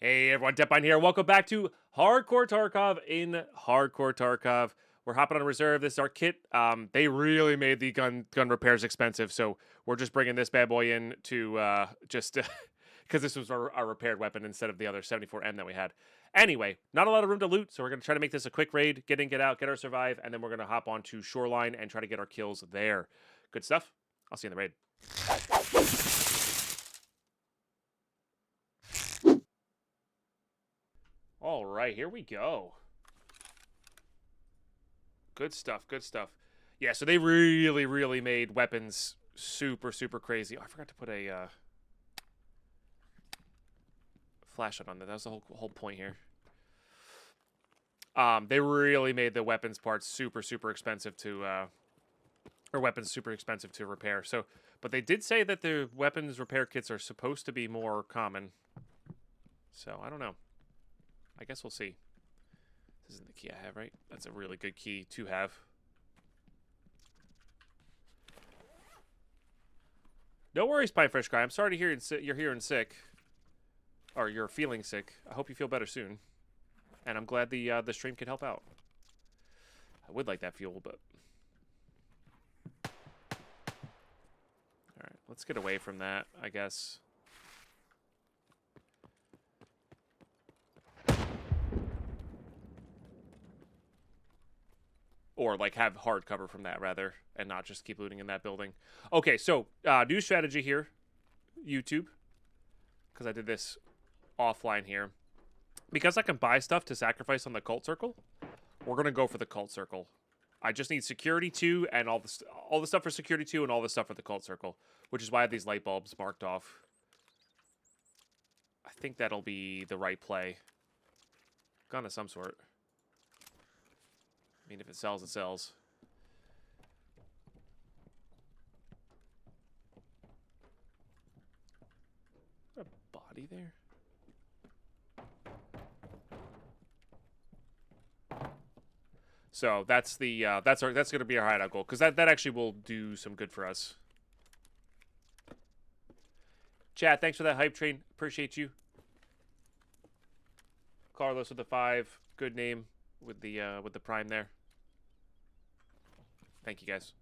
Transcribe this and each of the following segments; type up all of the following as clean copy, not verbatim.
Hey everyone, Deadpine here. Welcome back to Hardcore Tarkov in Hardcore Tarkov. We're hopping on reserve. This is our kit. They really made the gun repairs expensive, so we're just bringing this bad boy in to just because this was our repaired weapon instead of the other 74M that we had. Anyway, not a lot of room to loot, so we're going to try to make this a quick raid. Get in, get out, get our survive, and then we're going to hop on to Shoreline and try to get our kills there. Good stuff. I'll see you in the raid. All right, here we go. Good stuff, good stuff. Yeah, so they really made weapons super crazy. Oh, I forgot to put a flashlight on there. That was the whole point here. They really made the weapons parts super expensive to or weapons super expensive to repair. So, but they did say that the weapons repair kits are supposed to be more common. So, I don't know. I guess we'll see. This isn't the key I have, right? That's a really good key to have. No worries, Pine Fresh Guy. I'm sorry to hear you're hearing sick. Or you're feeling sick. I hope you feel better soon. And I'm glad the stream could help out. I would like that fuel, but... Alright, let's get away from that, I guess. Or, like, have hard cover from that, rather, and not just keep looting in that building. Okay, so, new strategy here, YouTube, because I did this offline here. Because I can buy stuff to sacrifice on the cult circle, we're going to go for the cult circle. I just need security 2 and all the stuff for security 2 and all the stuff for the cult circle, which is why I have these light bulbs marked off. I think that'll be the right play. Gun of some sort. I mean, if it sells, it sells. Is there a body there? So that's the that's going to be our hideout goal, because that actually will do some good for us. Chat, thanks for that hype train. Appreciate you. Carlos with the 5, good name with the prime there. Thank you guys.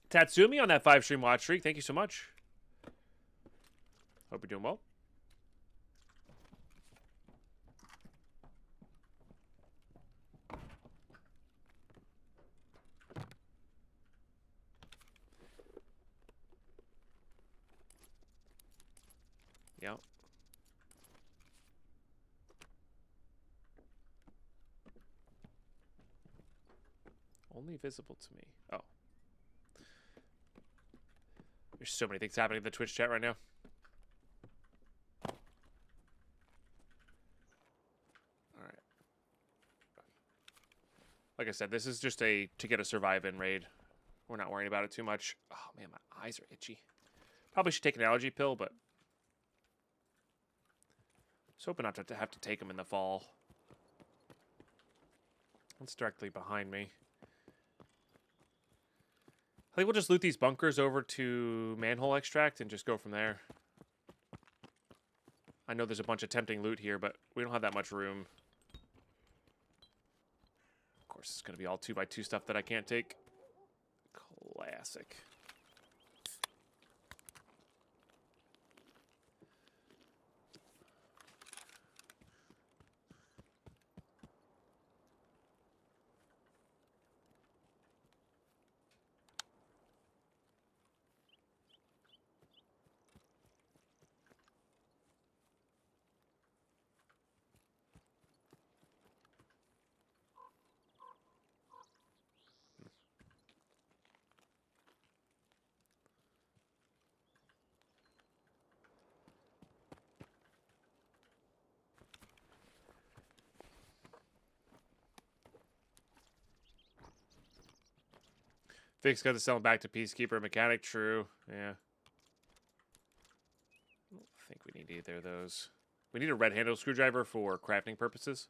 Tatsumi on that 5 stream watch streak. Thank you so much. Hope you're doing well. Yeah. Only visible to me. Oh. There's so many things happening in the Twitch chat right now. Alright. Like I said, this is just to get a survive in raid. We're not worrying about it too much. Oh man, my eyes are itchy. Probably should take an allergy pill, but... I was hoping not to have to take them in the fall. It's directly behind me. I think we'll just loot these bunkers over to manhole extract and just go from there. I know there's a bunch of tempting loot here, but we don't have that much room. Of course, it's going to be all 2x2 stuff that I can't take. Classic. Vic's got to sell him back to Peacekeeper Mechanic. True. Yeah. I don't think we need either of those. We need a red handle screwdriver for crafting purposes.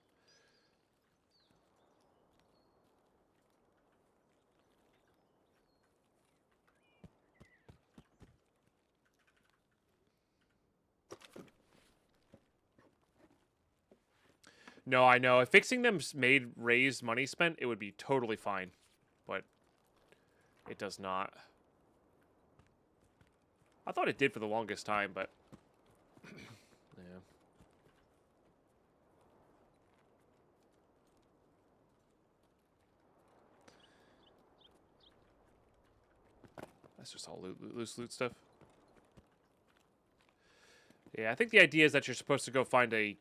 No, I know. If fixing them raised money spent, it would be totally fine. But it does not. I thought it did for the longest time, but... yeah. That's just all loose loot stuff. Yeah, I think the idea is that you're supposed to go find a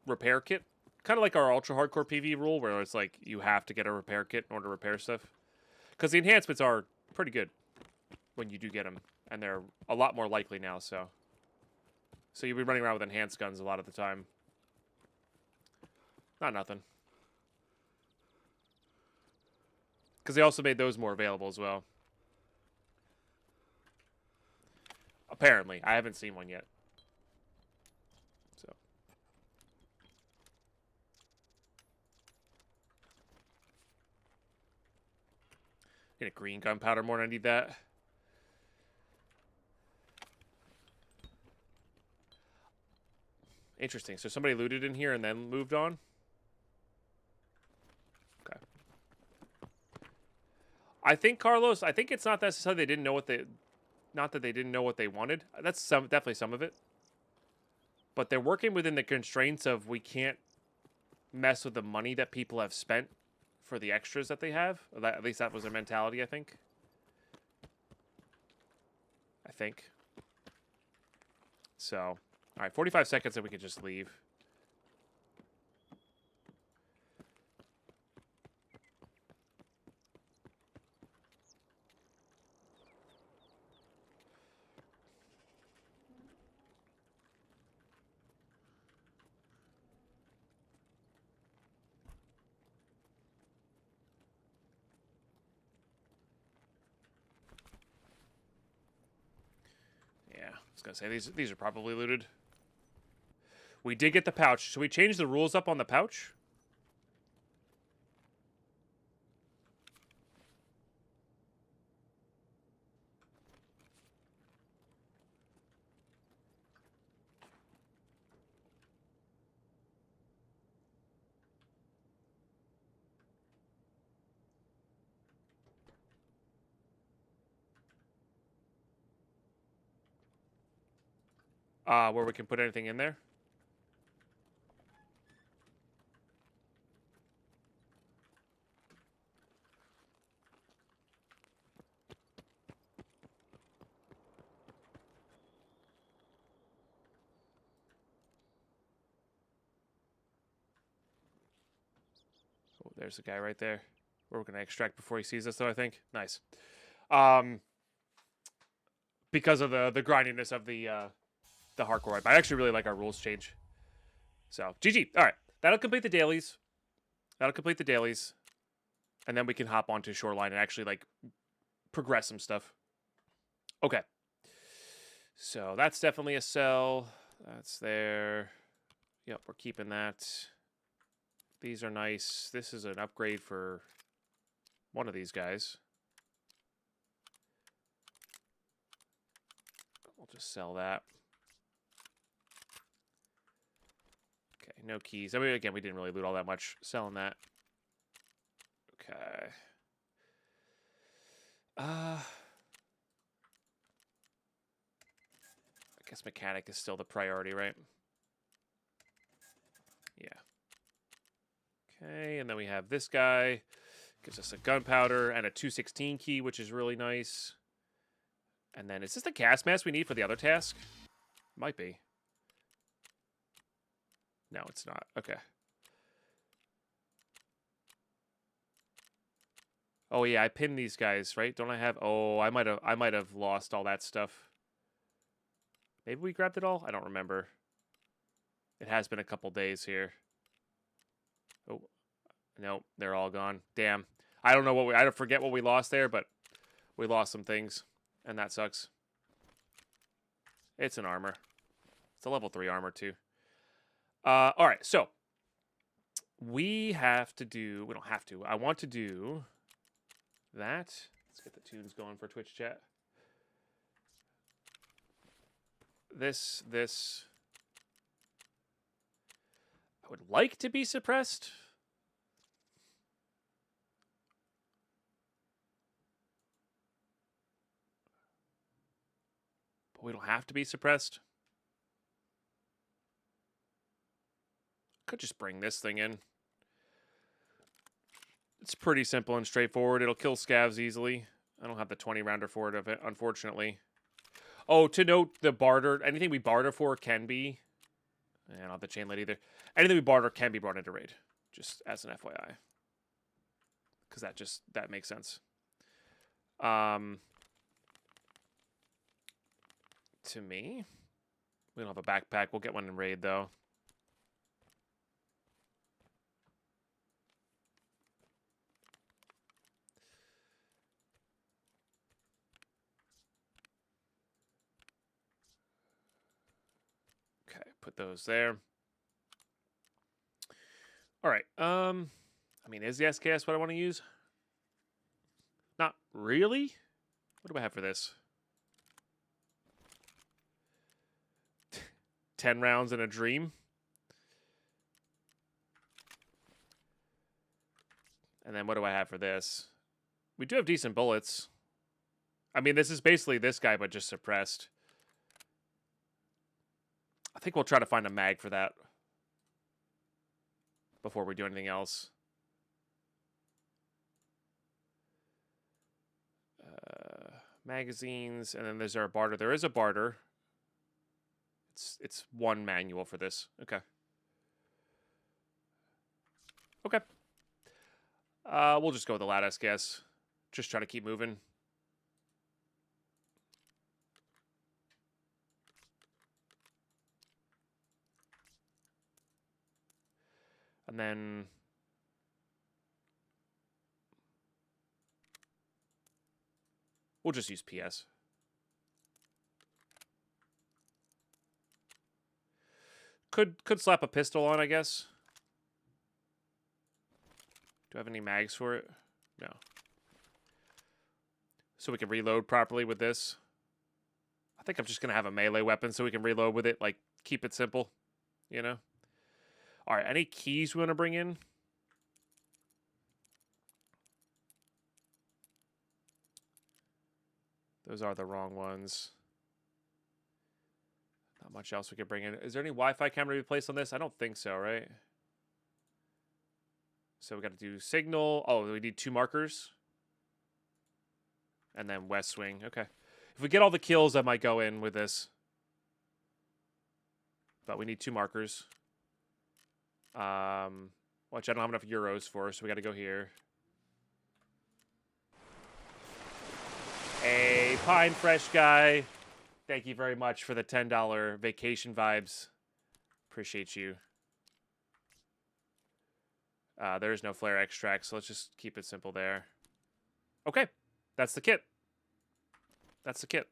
repair kit. Kind of like our ultra hardcore PV rule, where it's like you have to get a repair kit in order to repair stuff. Because the enhancements are pretty good when you do get them. And they're a lot more likely now, so... So you'll be running around with enhanced guns a lot of the time. Not nothing. Because they also made those more available as well. Apparently. I haven't seen one yet. So. Get a green gunpowder more than I need that. Interesting. So somebody looted in here and then moved on? Okay. I think, Carlos, I think it's not necessarily they didn't know what they... Not that they didn't know what they wanted. That's definitely some of it. But they're working within the constraints of we can't mess with the money that people have spent for the extras that they have. At least that was their mentality, I think. So, all right, 45 seconds and we can just leave. Yeah, I was gonna say these are probably looted. We did get the pouch. Should we change the rules up on the pouch? Where we can put anything in there? Oh, there's a guy right there. We're going to extract before he sees us, though, I think. Nice. Because of the grindiness of the hardcore wipe. I actually really like our rules change. So, GG. All right. That'll complete the dailies. And then we can hop onto Shoreline and actually, like, progress some stuff. Okay. So, that's definitely a sell. That's there. Yep, we're keeping that. These are nice. This is an upgrade for one of these guys. We'll just sell that. Okay, no keys. I mean, again, we didn't really loot all that much. Selling that. Okay. I guess mechanic is still the priority, right? Yeah. Okay, and then we have this guy. Gives us a gunpowder and a 216 key, which is really nice. And then, is this the gas mask we need for the other task? Might be. No, it's not. Okay. Oh yeah, I pinned these guys, right? Don't I have? Oh, I might have lost all that stuff. Maybe we grabbed it all. I don't remember. It has been a couple days here. Oh, no, they're all gone. Damn. I don't know what I forget what we lost there, but we lost some things, and that sucks. It's an armor. It's a level 3 armor too. All right, so we have to do. We don't have to. I want to do that. Let's get the tunes going for Twitch chat. This. would like to be suppressed. But we don't have to be suppressed. Could just bring this thing in. It's pretty simple and straightforward. It'll kill scavs easily. I don't have the 20 rounder for it, unfortunately. Oh, to note, the barter, anything we barter for can be, I don't have the chain lead either. Anything we barter can be brought into raid, just as an FYI. Because that makes sense. To me, we don't have a backpack. We'll get one in raid, though. Okay, put those there. All right. I mean, is the SKS what I want to use? Not really. What do I have for this? 10 rounds in a dream. And then what do I have for this? We do have decent bullets. I mean, this is basically this guy, but just suppressed. I think we'll try to find a mag for that before we do anything else. Magazines, and then there's our barter. There is a barter. It's one manual for this. Okay. Okay. We'll just go with the lattice, guess. Just try to keep moving. And then we'll just use PS. Could slap a pistol on, I guess. Do I have any mags for it? No. So we can reload properly with this. I think I'm just going to have a melee weapon so we can reload with it. Like, keep it simple, you know? All right, any keys we want to bring in? Those are the wrong ones. Not much else we could bring in. Is there any Wi-Fi camera to be placed on this? I don't think so, right? So we got to do signal. Oh, we need 2 markers. And then west wing. Okay. If we get all the kills, I might go in with this. But we need 2 markers. Which I don't have enough euros for, so we got to go here. Hey, Pine Fresh guy. Thank you very much for the $10 vacation vibes. Appreciate you. There is no flare extract, so let's just keep it simple there. Okay, that's the kit. That's the kit.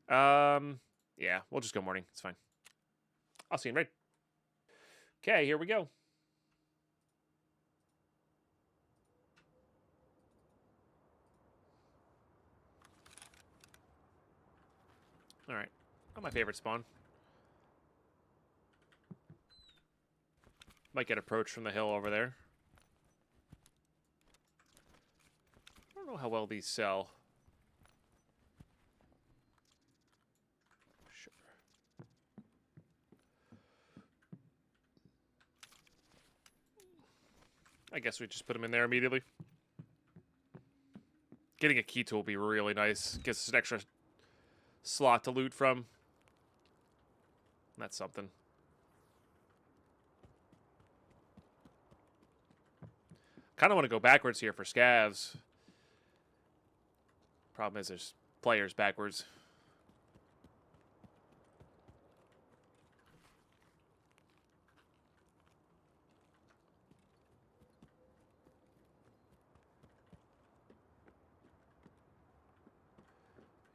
Yeah, we'll just go morning. It's fine. I'll see you in raid. Okay, here we go. All right. Not my favorite spawn. Might get approached from the hill over there. I don't know how well these sell. Sure. I guess we just put them in there immediately. Getting a key tool will be really nice. Gives us an extra slot to loot from. That's something. Kind of want to go backwards here for scavs. Problem is there's players backwards.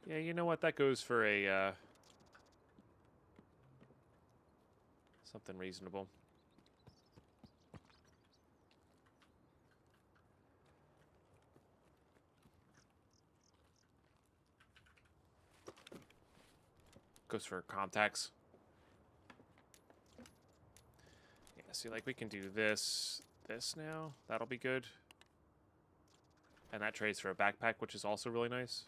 Yeah, you know what? That goes for a something reasonable. Goes for contacts. see, like we can do this now. That'll be good. And that trades for a backpack, which is also really nice.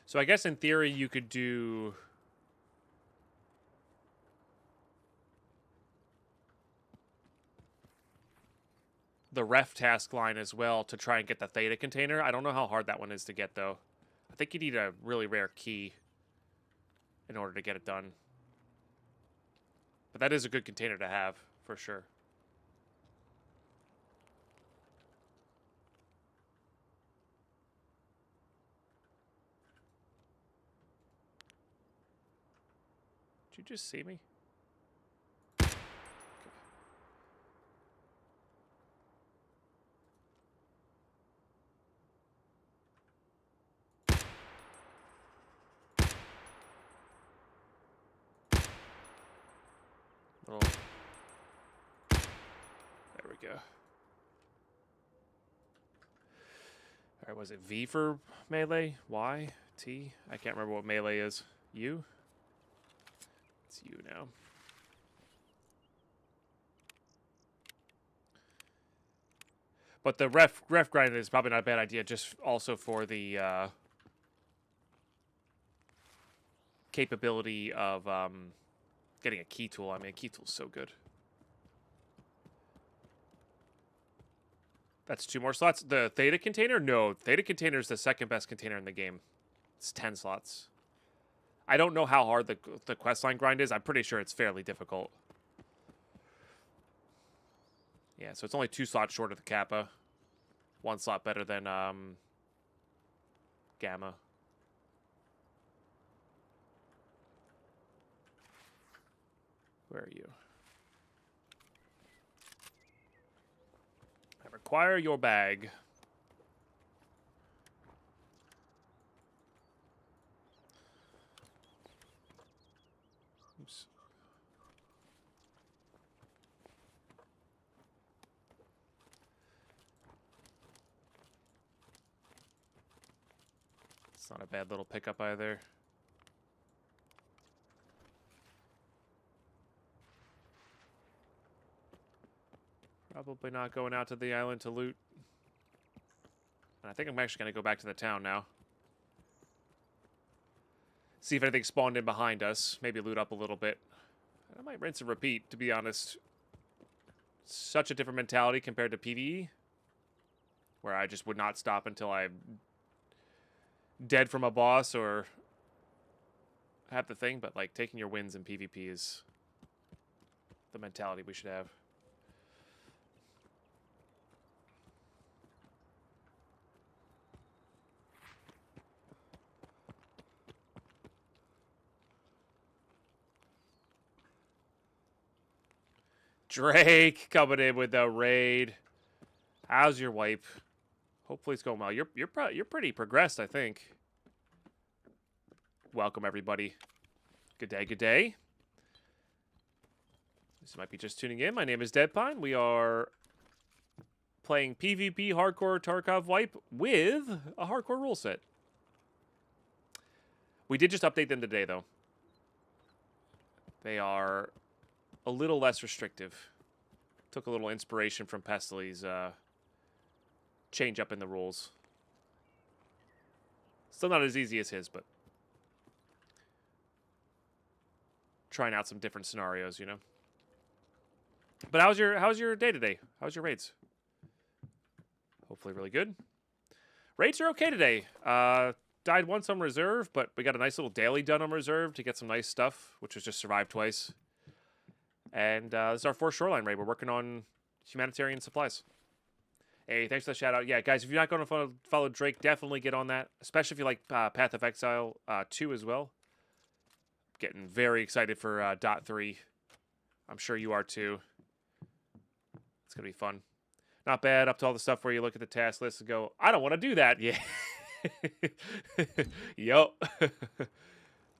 So I guess in theory you could do the ref task line as well to try and get the Theta container. I don't know how hard that one is to get though. I think you need a really rare key in order to get it done. But that is a good container to have, for sure. Did you just see me? Little... There we go. Alright, was it V for melee? Y? T? I can't remember what melee is. U? It's U now. But the ref grind is probably not a bad idea, just also for the capability of getting a key tool. I mean, a key tool is so good. That's 2 more slots. The Theta container? No, Theta container is the second best container in the game. It's 10 slots. I don't know how hard the questline grind is. I'm pretty sure it's fairly difficult. Yeah, so it's only 2 slots short of the Kappa. 1 slot better than Gamma. Where are you? I require your bag. Oops. It's not a bad little pickup either. Probably not going out to the island to loot. And I think I'm actually going to go back to the town now. See if anything spawned in behind us. Maybe loot up a little bit. I might rinse and repeat, to be honest. Such a different mentality compared to PvE. Where I just would not stop until I'm dead from a boss or have the thing. But like taking your wins in PvP is the mentality we should have. Drake coming in with the raid. How's your wipe? Hopefully it's going well. You're pretty progressed, I think. Welcome everybody. Good day, good day. This might be just tuning in. My name is Deadpine. We are playing PvP Hardcore Tarkov wipe with a hardcore rule set. We did just update them today though. They are a little less restrictive. Took a little inspiration from Pestely's change up in the rules. Still not as easy as his, but trying out some different scenarios, you know. But how's your day today? How's your raids? Hopefully really good. Raids are okay today. Died once on reserve, but we got a nice little daily done on reserve to get some nice stuff, which was just survive twice. And this is our 4th shoreline raid. We're working on humanitarian supplies. Hey, thanks for the shout out. Yeah, guys, if you're not going to follow Drake, definitely get on that. Especially if you like Path of Exile 2 as well. Getting very excited for Dot 3. I'm sure you are too. It's going to be fun. Not bad, up to all the stuff where you look at the task list and go, I don't want to do that. Yeah. Yup.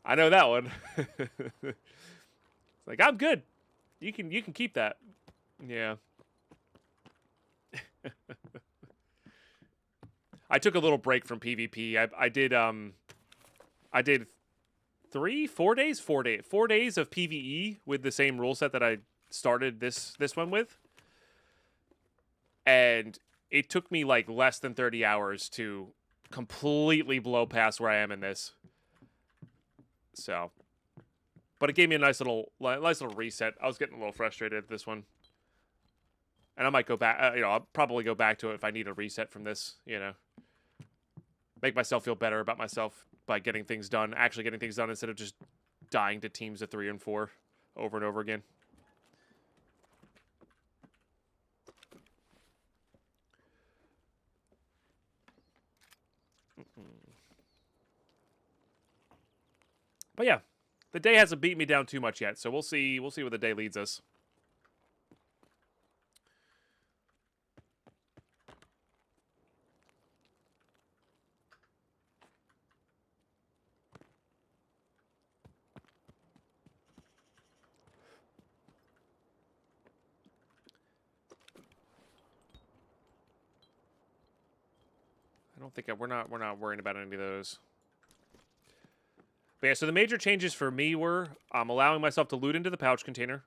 I know that one. It's like, I'm good. You can keep that. Yeah. I took a little break from PvP. I did 4 days of PvE with the same rule set that I started this one with. And it took me like less than 30 hours to completely blow past where I am in this. So, but it gave me a nice little reset. I was getting a little frustrated at this one. And I might go back, I'll probably go back to it if I need a reset from this, Make myself feel better about myself by getting things done, actually getting things done instead of just dying to teams of 3 and 4 over and over again. But yeah, the day hasn't beat me down too much yet, so we'll see where the day leads us. I don't think we're not worrying about any of those. But yeah, so the major changes for me were allowing myself to loot into the pouch container,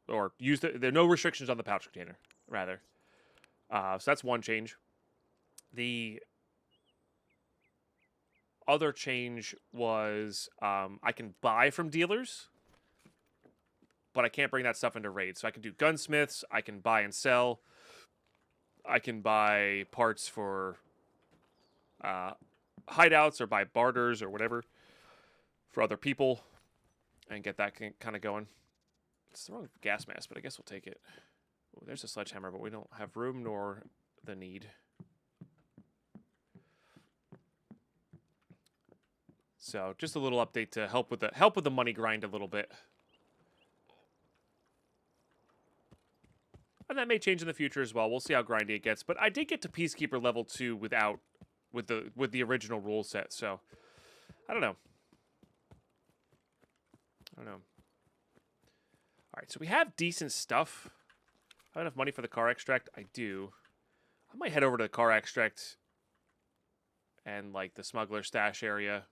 or use there are no restrictions on the pouch container, rather. So that's one change. The other change was I can buy from dealers, but I can't bring that stuff into raids. So I can do gunsmiths, I can buy and sell, I can buy parts for hideouts or buy barters or whatever for other people and get that kind of going. It's the wrong gas mask, but I guess we'll take it. Ooh, there's a sledgehammer, but we don't have room nor the need. So just a little update to help with the money grind a little bit. And that may change in the future as well. We'll see how grindy it gets. But I did get to Peacekeeper level 2 with the original rule set, so I don't know. Alright, so we have decent stuff. I have enough money for the car extract. I do. I might head over to the car extract and like the smuggler stash area.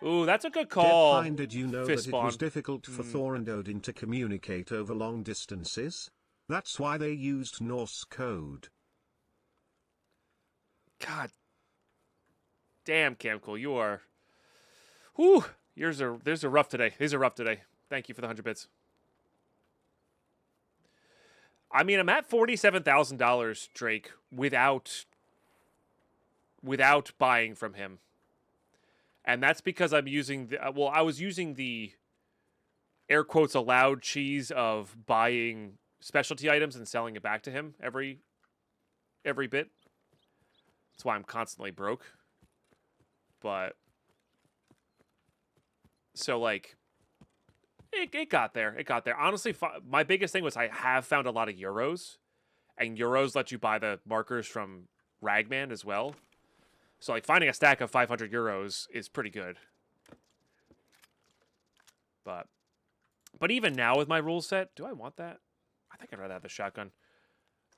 Ooh, that's a good call. Deadpine, did you know that it was difficult for Thor and Odin to communicate over long distances? That's why they used Norse code. God damn, Camcool, you are. Whew, these are rough today. These are rough today. Thank you for the 100 bits. I mean, I'm at $47,000, Drake, without buying from him. And that's because I'm using the I was using the air quotes allowed cheese of buying specialty items and selling it back to him every bit. That's why I'm constantly broke. But so like it got there. It got there. Honestly, my biggest thing was I have found a lot of euros, and euros let you buy the markers from Ragman as well. So like finding a stack of 500 euros is pretty good. But even now with my rule set, do I want that? I think I'd rather have the shotgun.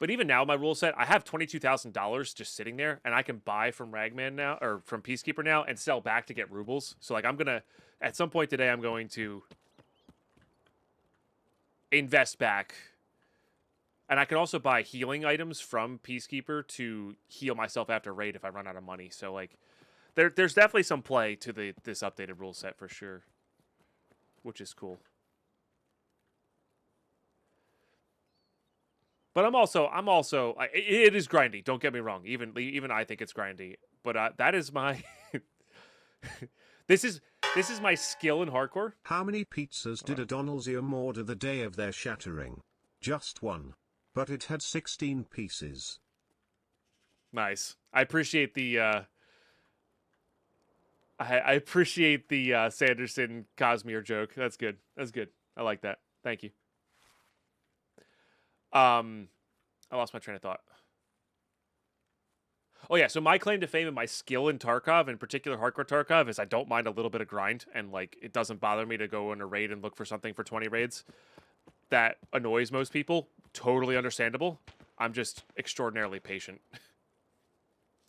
But even now, my rule set, I have $22,000 just sitting there, and I can buy from Ragman now, or from Peacekeeper now, and sell back to get rubles. So, like, I'm gonna, at some point today, I'm going to invest back. And I can also buy healing items from Peacekeeper to heal myself after raid if I run out of money. So, like, there's definitely some play to this updated rule set for sure, which is cool. But I'm also, it is grindy. Don't get me wrong. Even I think it's grindy. But that is my, this is my skill in hardcore. How many pizzas did a Donaldsium order the day of their shattering? Just one. But it had 16 pieces. Nice. I appreciate the I appreciate the Sanderson Cosmere joke. That's good. That's good. I like that. Thank you. I lost my train of thought. Oh yeah, so my claim to fame and my skill in Tarkov, in particular Hardcore Tarkov, is I don't mind a little bit of grind, and like it doesn't bother me to go in a raid and look for something for 20 raids. That annoys most people. Totally understandable. I'm just extraordinarily patient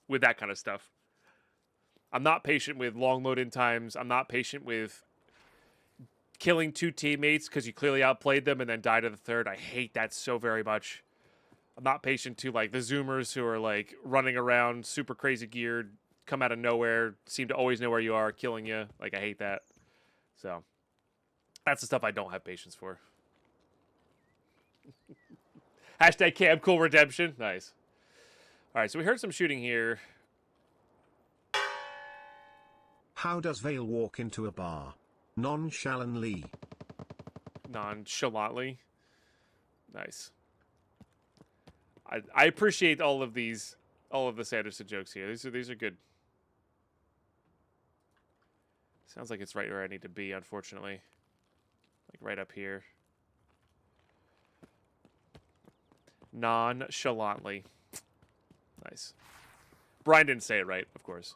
with that kind of stuff. I'm not patient with long load-in times. I'm not patient with killing 2 teammates because you clearly outplayed them and then die to the third. I hate that so very much. I'm not patient to like the Zoomers who are like running around super crazy geared, come out of nowhere, seem to always know where you are, killing you. Like I hate that. So that's the stuff I don't have patience for. Hashtag Camp Cool Redemption. Nice. All right, so we heard some shooting here. How does Vale walk into a bar? Nonchalantly. Nonchalantly. Nice. I appreciate all of the Sanderson jokes here. These are good. Sounds like it's right where I need to be, unfortunately. Like right up here. Nonchalantly. Nice. Brian didn't say it right, of course.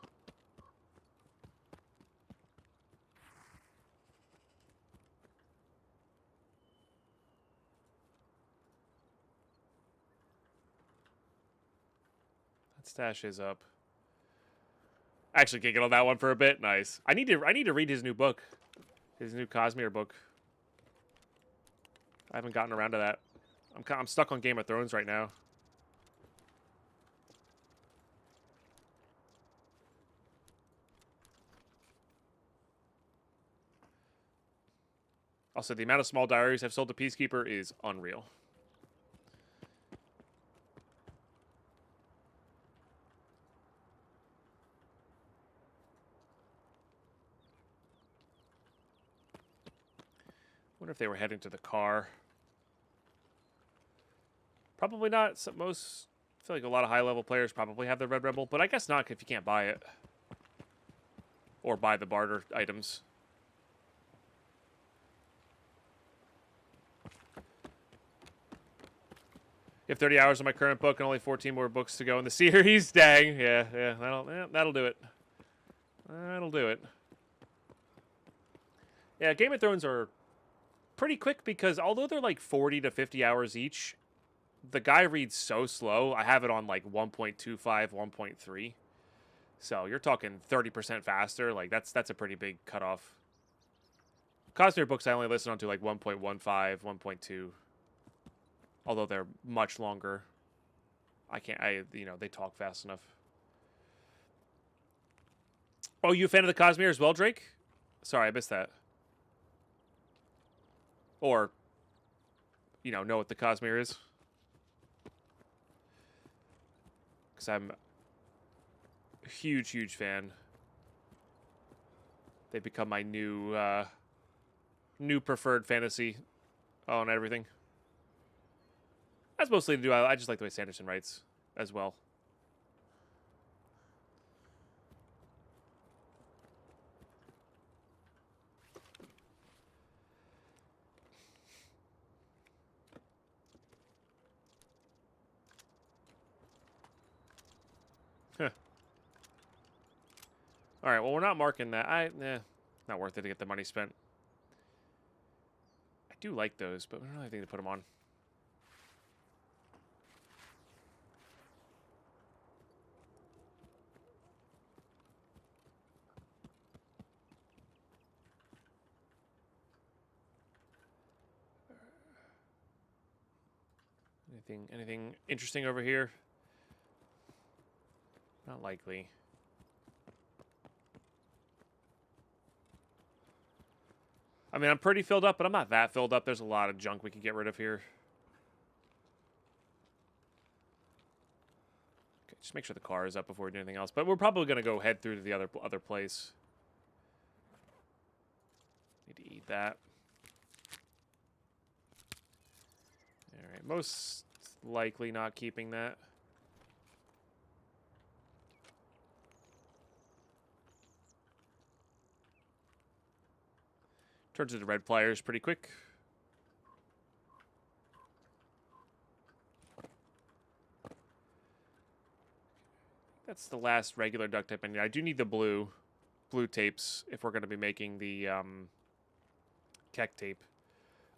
That stash is up. Actually kicking on that one for a bit. Nice. I need to read his new book. His new Cosmere book. I haven't gotten around to that. I'm stuck on Game of Thrones right now. Also, the amount of small diaries I've sold to Peacekeeper is unreal. Wonder if they were heading to the car. Probably not. I feel like a lot of high-level players probably have the Red Rebel, but I guess not if you can't buy it. Or buy the barter items. You have 30 hours on my current book and only 14 more books to go in the series. Dang. Yeah, that'll do it. That'll do it. Yeah, Game of Thrones are pretty quick because although they're like 40 to 50 hours each, the guy reads so slow. I have it on like 1.25, 1.3. So you're talking 30% faster. Like that's a pretty big cutoff. Cosmere books I only listen on to like 1.15, 1.2. Although they're much longer. They talk fast enough. Oh, you a fan of the Cosmere as well, Drake? Sorry, I missed that. Or, know what the Cosmere is. Because I'm a huge, huge fan. They become my new preferred fantasy on everything. That's mostly to do. I just like the way Sanderson writes as well. Huh. All right. Well, we're not marking that. Not worth it to get the money spent. I do like those, but we don't really have anything to put them on. Anything interesting over here? Not likely. I mean, I'm pretty filled up, but I'm not that filled up. There's a lot of junk we can get rid of here. Okay, just make sure the car is up before we do anything else. But we're probably going to go head through to the other place. Need to eat that. All right, most likely not keeping that. Turns into red pliers pretty quick. That's the last regular duct tape. And I do need the blue tapes if we're going to be making the keck tape.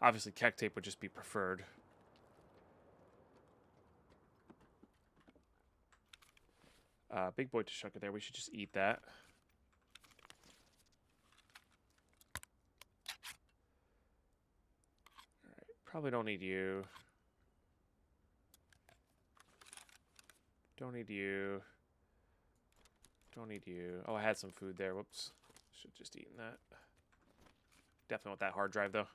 Obviously, keck tape would just be preferred. Big boy Tashunka there. We should just eat that. Alright, probably don't need you. Don't need you. Don't need you. Oh, I had some food there. Whoops. Should just eaten that. Definitely want that hard drive, though.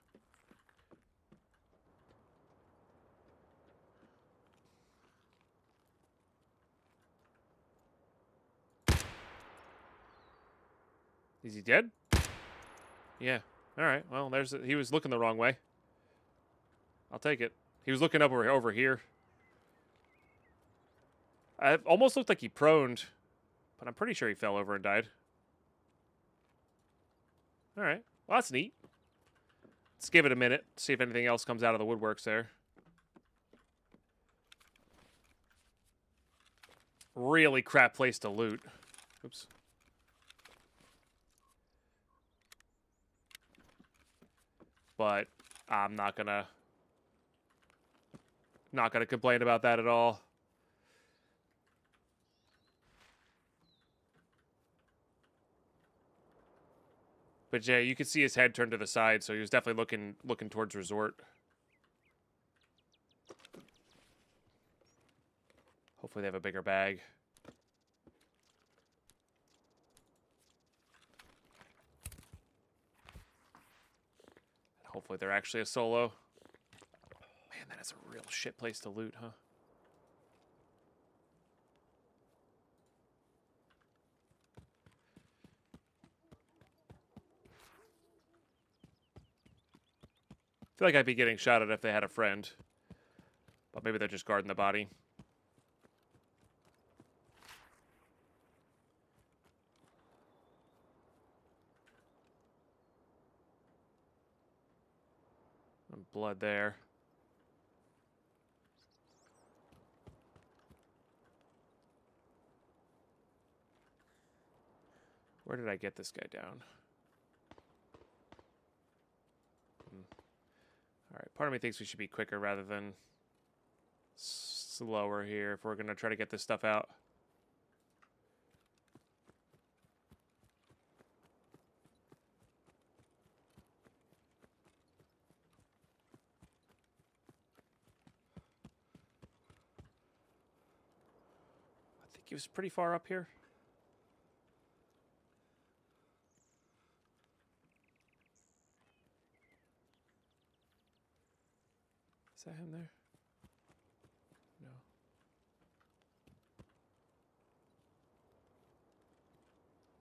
Is he dead? Yeah. All right. Well, he was looking the wrong way. I'll take it. He was looking over here. It almost looked like he proned, but I'm pretty sure he fell over and died. All right. Well, that's neat. Let's give it a minute. See if anything else comes out of the woodworks there. Really crap place to loot. Oops. But I'm not gonna complain about that at all. But yeah, you could see his head turned to the side, so he was definitely looking towards resort. Hopefully they have a bigger bag. Hopefully they're actually a solo. Man, that is a real shit place to loot, huh? I feel like I'd be getting shot at if they had a friend. But maybe they're just guarding the body. And blood there. Where did I get this guy down? Alright, part of me thinks we should be quicker rather than slower here if we're going to try to get this stuff out. I think he was pretty far up here. Is that him there? No.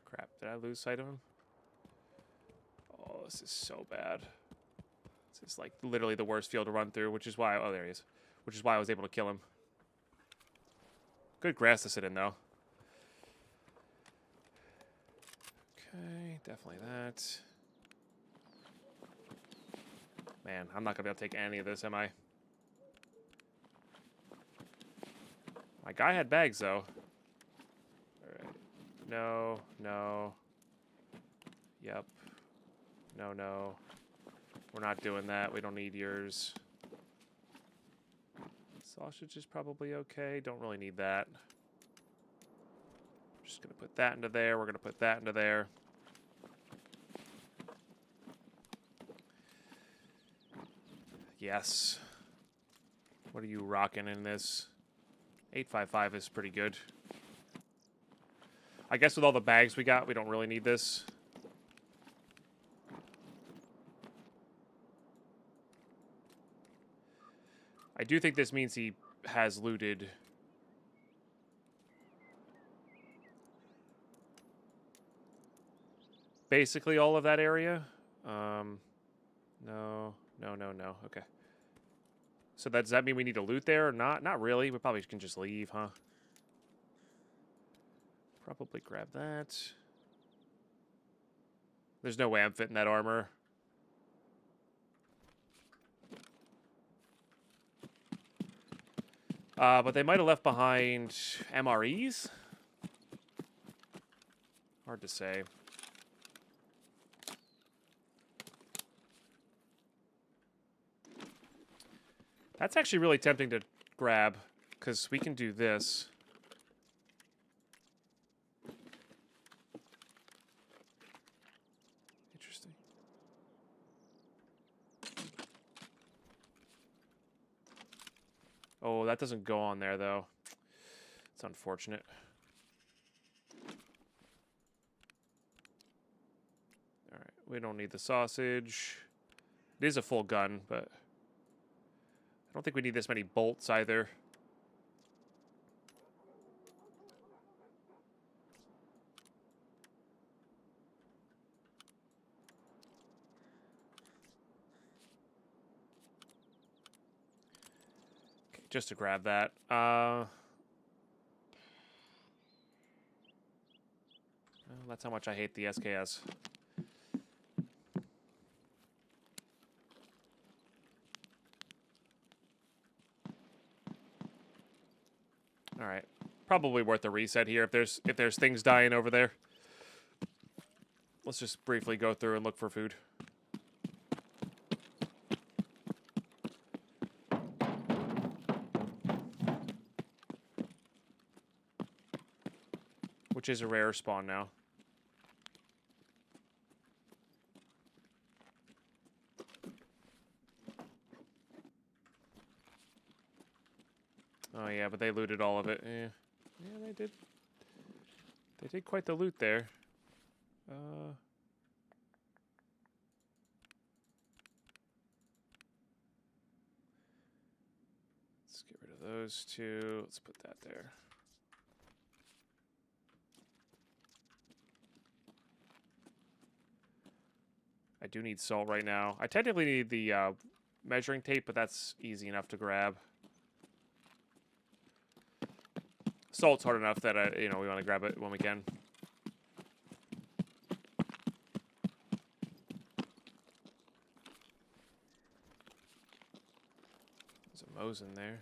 Crap, did I lose sight of him? Oh, this is so bad. This is like literally the worst field to run through, which is why... Oh, there he is. Which is why I was able to kill him. Good grass to sit in, though. Okay, definitely that. Man, I'm not going to be able to take any of this, am I? My guy had bags, though. Alright. No, no. Yep. No, no. We're not doing that. We don't need yours. Sausage is probably okay. Don't really need that. Just going to put that into there. We're going to put that into there. Yes. What are you rocking in this? 855 is pretty good. I guess with all the bags we got, we don't really need this. I do think this means he has looted basically all of that area. No. Okay. So does that mean we need to loot there or not? Not really. We probably can just leave, huh? Probably grab that. There's no way I'm fitting that armor. But they might have left behind MREs? Hard to say. That's actually really tempting to grab, because we can do this. Interesting. Oh, that doesn't go on there, though. It's unfortunate. All right, we don't need the sausage. It is a full gun, but I don't think we need this many bolts either. Okay, just to grab that. Well, that's how much I hate the SKS. All right, probably worth a reset here if there's things dying over there. Let's just briefly go through and look for food. Which is a rare spawn now. Oh yeah, but they looted all of it. Yeah, yeah, they did. They did quite the loot there. Let's get rid of those two. Let's put that there. I do need salt right now. I technically need the measuring tape, but that's easy enough to grab. Salt's hard enough that we want to grab it when we can. There's a Moe's in there.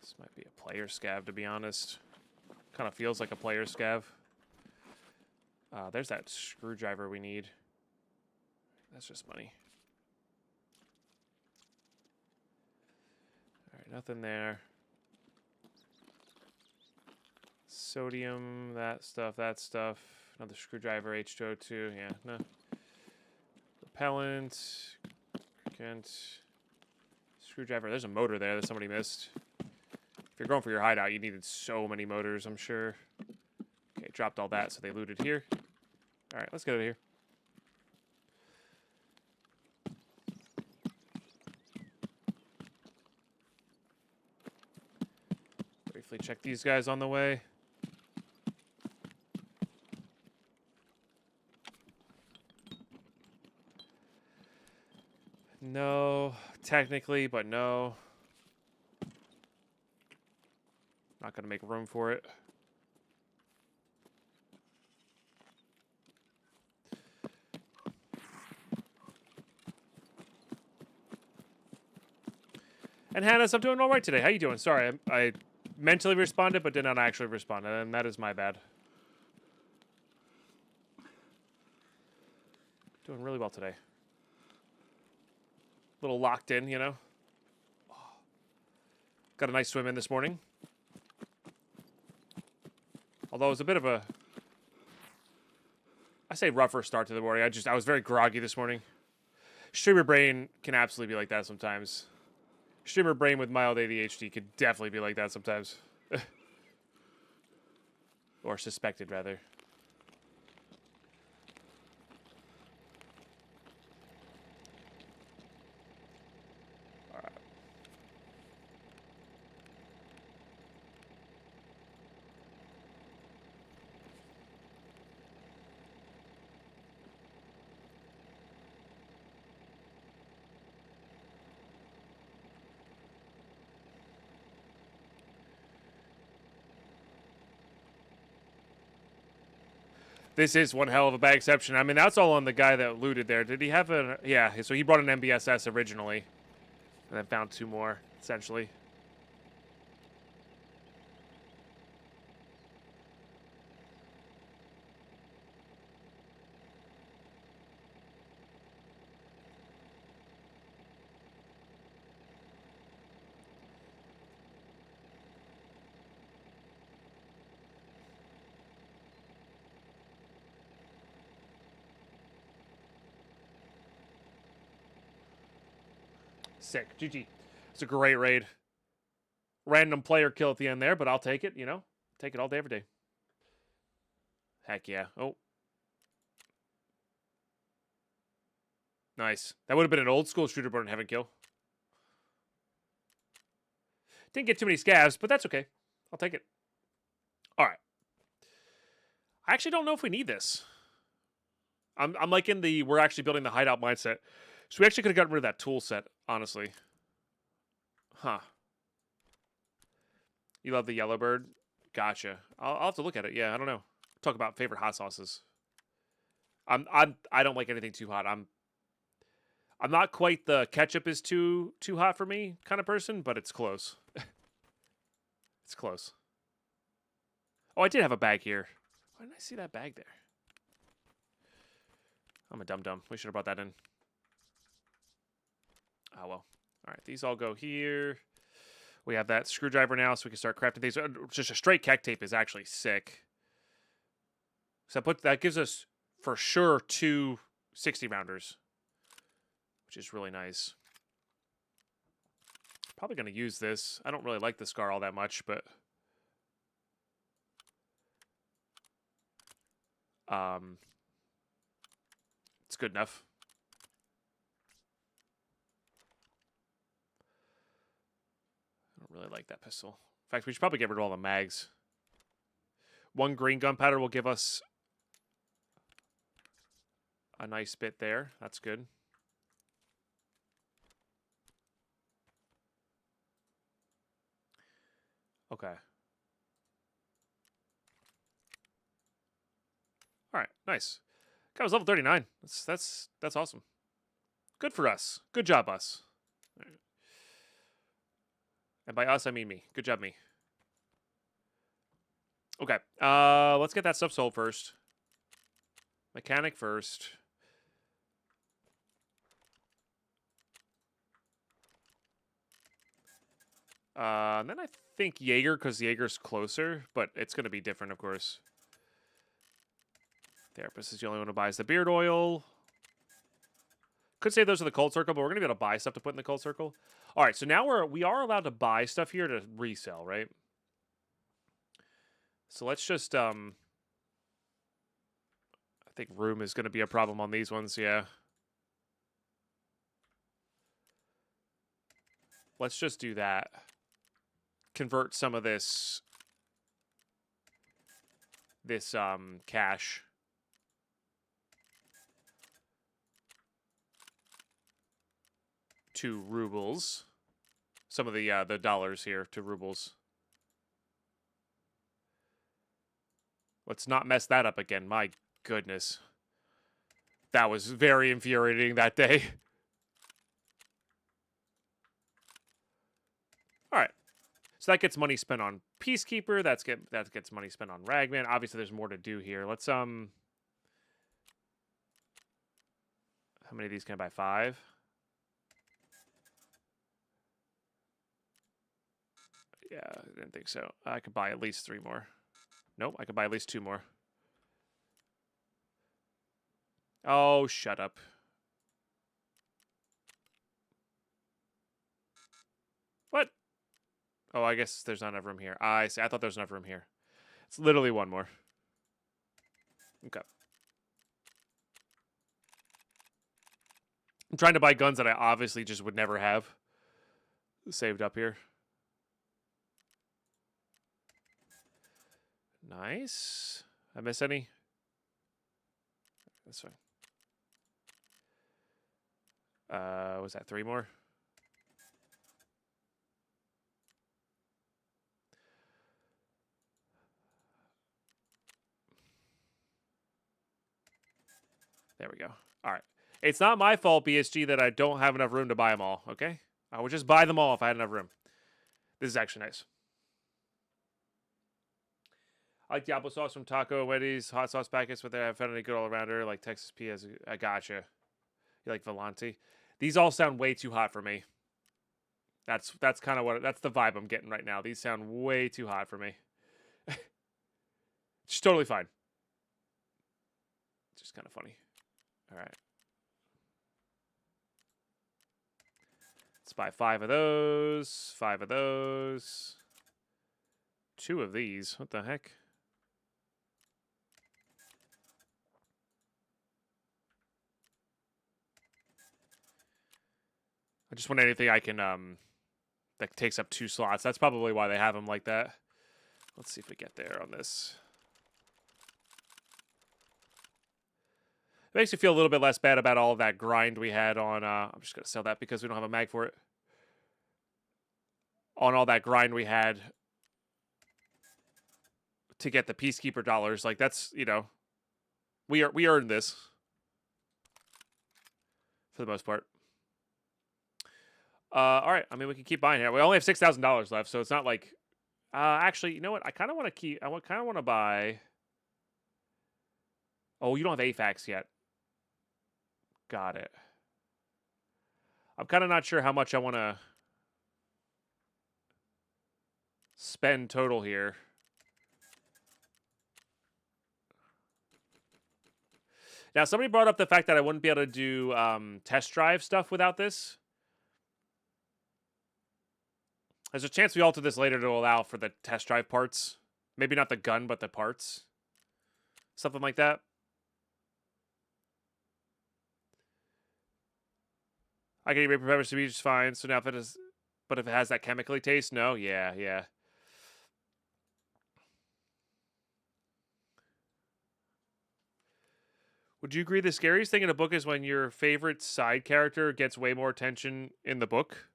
This might be a player scav, to be honest. Kind of feels like a player scav. There's that screwdriver we need. That's just money. All right, nothing there. Sodium, that stuff, that stuff. Another screwdriver, H2O2, yeah, no. Repellent, Kent, screwdriver. There's a motor there that somebody missed. If you're going for your hideout, you needed so many motors, I'm sure. Okay, dropped all that, so they looted here. All right, let's get out of here. Briefly check these guys on the way. No, technically, but no. Not gonna make room for it. And Hannah's, I'm doing all right today. How you doing? Sorry, I mentally responded, but did not actually respond, and that is my bad. Doing really well today. A little locked in, you know. Got a nice swim in this morning. Although it was a bit of a, I say rougher start to the morning. I was very groggy this morning. Streamer brain can absolutely be like that sometimes. Streamer brain with mild ADHD could definitely be like that sometimes. Or suspected, rather. This is one hell of a bad exception. I mean, that's all on the guy that looted there. Did he have a... Yeah, so he brought an MBSS originally. And then found 2 more, essentially. Sick. GG. It's a great raid. Random player kill at the end there, but I'll take it, you know? Take it all day, every day. Heck yeah. Oh. Nice. That would have been an old school shooter burn heaven kill. Didn't get too many scavs, but that's okay. I'll take it. All right. I actually don't know if we need this. I'm like in the we're actually building the hideout mindset. So we actually could have gotten rid of that tool set, honestly. Huh. You love the yellow bird? Gotcha. I'll have to look at it. Yeah, I don't know. Talk about favorite hot sauces. I don't like anything too hot. I'm not quite the ketchup is too hot for me kind of person, but it's close. It's close. Oh, I did have a bag here. Why didn't I see that bag there? I'm a dum-dum. We should have brought that in. Oh, well. All right, these all go here. We have that screwdriver now, so we can start crafting things. Just a straight keg tape is actually sick. So that gives us, for sure, 2 60-rounders, which is really nice. Probably going to use this. I don't really like the scar all that much, but... it's good enough. I don't really like that pistol. In fact, we should probably get rid of all the mags. 1 green gunpowder will give us a nice bit there. That's good. Okay. All right, nice. Guy was level 39. That's awesome. Good for us. Good job, us. Right. And by us, I mean me. Good job, me. Okay. Let's get that stuff sold first. Mechanic first. And then I think Jaeger, because Jaeger's closer, but it's going to be different, of course. Therapist is the only one who buys the beard oil. Could say those are the cold circle, but we're going to be able to buy stuff to put in the cold circle. All right, so now we are allowed to buy stuff here to resell, right? So let's just, I think room is going to be a problem on these ones, yeah. Let's just do that. Convert some of this cash to rubles. Some of the dollars here to rubles. Let's not mess that up again. My goodness. That was very infuriating that day. All right. So that gets money spent on Peacekeeper. That gets money spent on Ragman. Obviously, there's more to do here. Let's how many of these can I buy? 5. Yeah, I didn't think so. I could buy at least 3 more. Nope, I could buy at least 2 more. Oh, shut up. What? Oh, I guess there's not enough room here. I see. I thought there was enough room here. It's literally 1 more. Okay. I'm trying to buy guns that I obviously just would never have saved up here. Nice. I miss any? That's fine. Was that 3 more? There we go. All right. It's not my fault, BSG, that I don't have enough room to buy them all, okay? I would just buy them all if I had enough room. This is actually nice. I like the applesauce from Taco Weddy's hot sauce packets, but I found any good all-arounder like Texas P. I gotcha. You like Volante? These all sound way too hot for me. That's kind of that's the vibe I'm getting right now. These sound way too hot for me. It's totally fine. It's just kind of funny. All right. Let's buy 5 of those. 5 of those. 2 of these. What the heck? I just want anything I can, that takes up 2 slots. That's probably why they have them like that. Let's see if we get there on this. It makes me feel a little bit less bad about all of that grind we had on, I'm just going to sell that because we don't have a mag for it. On all that grind we had to get the Peacekeeper dollars. Like, that's, you know, we earned this. For the most part. All right. I mean, we can keep buying here. We only have $6,000 left, so it's not like... actually, you know what? I kind of want to keep... I kind of want to buy... Oh, you don't have AFAX yet. Got it. I'm kind of not sure how much I want to spend total here. Now, somebody brought up the fact that I wouldn't be able to do test drive stuff without this. There's a chance we alter this later to allow for the test drive parts. Maybe not the gun, but the parts. Something like that. I can eat Raper Peppers to be just fine. So now if it is... But if it has that chemically taste, no? Yeah, yeah. Would you agree the scariest thing in a book is when your favorite side character gets way more attention in the book?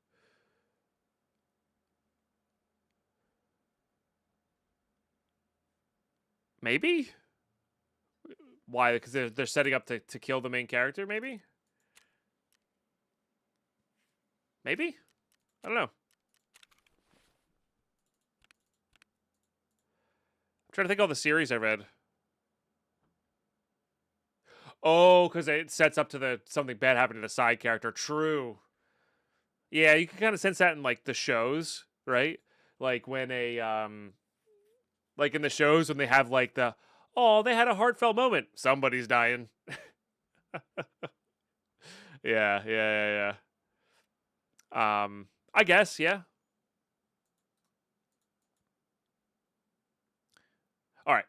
Maybe? Why? Because they're setting up to kill the main character, maybe? Maybe? I don't know. I'm trying to think of all the series I read. Oh, because it sets up to something bad happening to the side character. True. Yeah, you can kind of sense that in, like, the shows, right? Like, when like, in the shows when they have, like, oh, they had a heartfelt moment. Somebody's dying. Yeah. I guess, yeah. All right,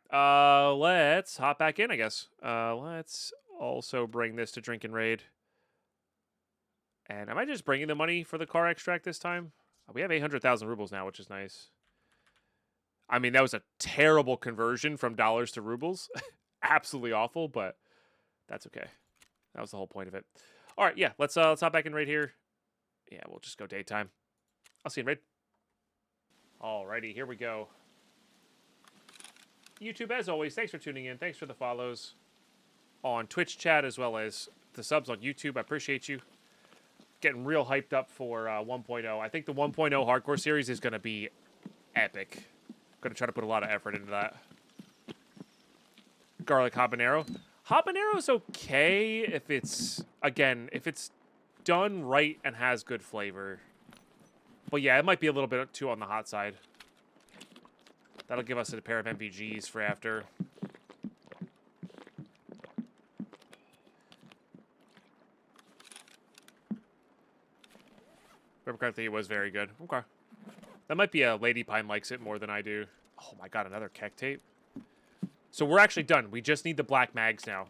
let's hop back in, I guess. Let's also bring this to Drink and Raid. And am I just bringing the money for the car extract this time? We have 800,000 rubles now, which is nice. I mean, that was a terrible conversion from dollars to rubles. Absolutely awful, but that's okay. That was the whole point of it. All right, yeah, let's hop back in Raid here. Yeah, we'll just go daytime. I'll see you in Raid. Alrighty, here we go. YouTube, as always, thanks for tuning in. Thanks for the follows on Twitch chat as well as the subs on YouTube. I appreciate you. Getting real hyped up for 1.0. I think the 1.0 hardcore series is going to be epic. Going to try to put a lot of effort into that. Garlic habanero. Habanero's okay if it's, again, if it's done right and has good flavor. But yeah, it might be a little bit too on the hot side. That'll give us a pair of MVGs for after. Remember correctly, it was very good. Okay. That might be a Lady Pine likes it more than I do. Oh my god, another Keck tape. So we're actually done. We just need the black mags now.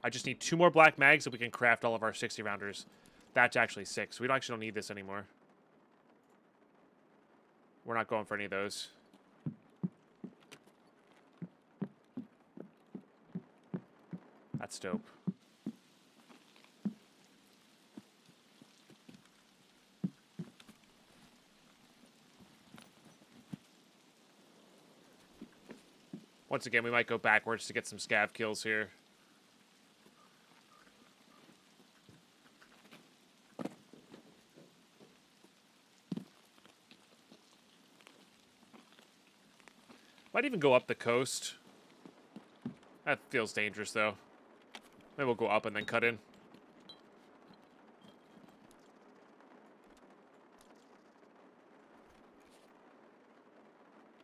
I just need 2 more black mags so we can craft all of our 60 rounders. That's actually 6. We actually don't need this anymore. We're not going for any of those. That's dope. Once again, we might go backwards to get some scav kills here. Might even go up the coast. That feels dangerous, though. Maybe we'll go up and then cut in.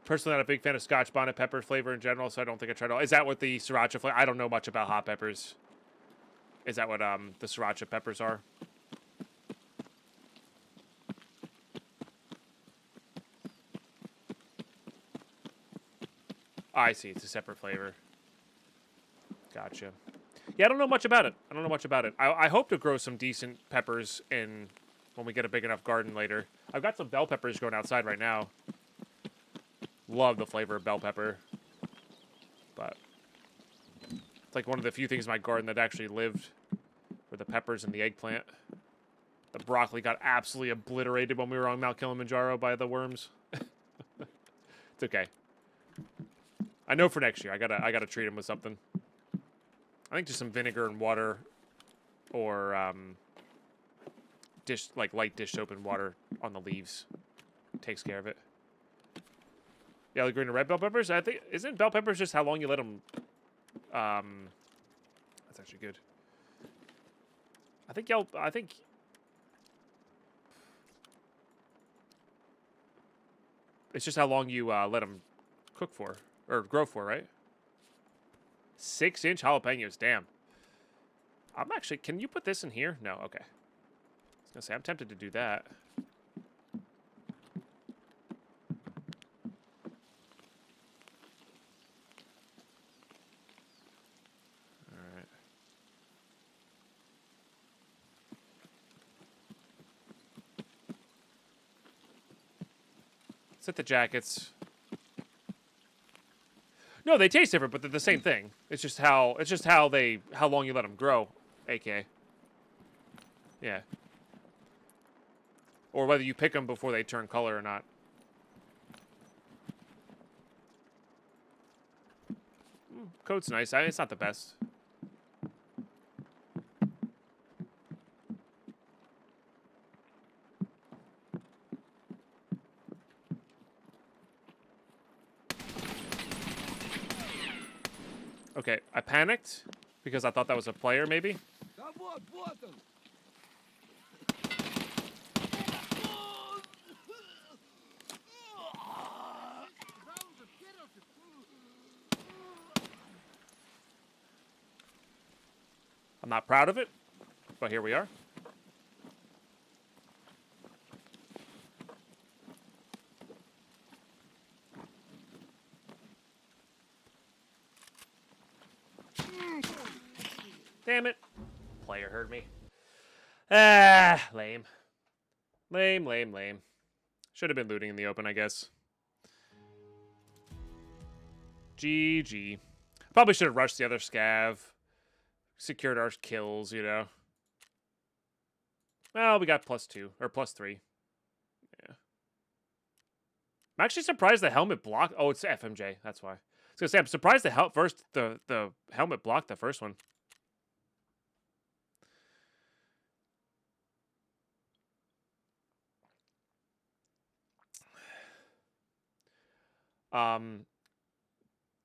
Personally, not a big fan of Scotch bonnet pepper flavor in general, so I don't think I tried all. Is that what the sriracha flavor? I don't know much about hot peppers. Is that what the sriracha peppers are? Oh, I see. It's a separate flavor. Gotcha. Yeah, I don't know much about it. I hope to grow some decent peppers in when we get a big enough garden later. I've got some bell peppers growing outside right now. Love the flavor of bell pepper. But it's like one of the few things in my garden that actually lived were the peppers and the eggplant. The broccoli got absolutely obliterated when we were on Mount Kilimanjaro by the worms. It's okay. I know for next year I gotta treat them with something. I think just some vinegar and water, or light dish soap and water on the leaves takes care of it. Yellow, green, and red bell peppers. I think isn't bell peppers just how long you let them? That's actually good. I think it's just how long you let them cook for or grow for, right? 6-inch jalapenos. Damn. I'm actually. Can you put this in here? No. Okay. I was gonna say I'm tempted to do that. Set the jackets. No, they taste different, but they're the same thing. It's just how long you let them grow, AK. Yeah. Or whether you pick them before they turn color or not. Coat's nice. I mean, it's not the best. Okay, I panicked because I thought that was a player, maybe. I'm not proud of it, but here we are. Damn it. Player heard me. Ah, lame. Lame. Should have been looting in the open, I guess. GG. Probably should have rushed the other scav. Secured our kills, you know. Well, we got +2 or +3. Yeah. I'm actually surprised the helmet blocked. Oh, it's FMJ. That's why. I was gonna say I'm surprised the helmet blocked the first one.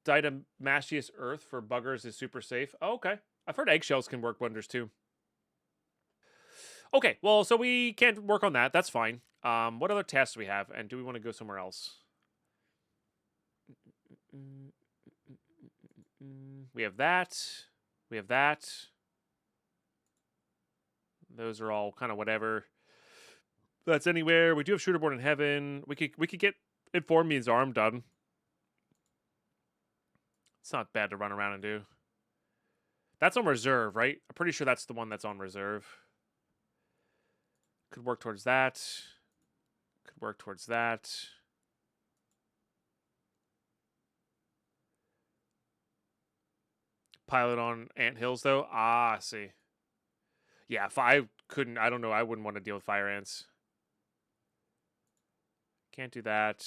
Diatomaceous earth for buggers is super safe. Oh, okay. I've heard eggshells can work wonders too. Okay, well, so we can't work on that. That's fine. What other tasks do we have? And do we want to go somewhere else? We have that. We have that. Those are all kind of whatever. That's anywhere. We do have Shooterborn in Heaven. We could get Inform Means Arm done. It's not bad to run around and do. That's on reserve, right? I'm pretty sure that's the one that's on reserve. Could work towards that. Could work towards that. Pilot on Anthills, though. Ah, I see. Yeah, if I couldn't, I don't know. I wouldn't want to deal with fire ants. Can't do that.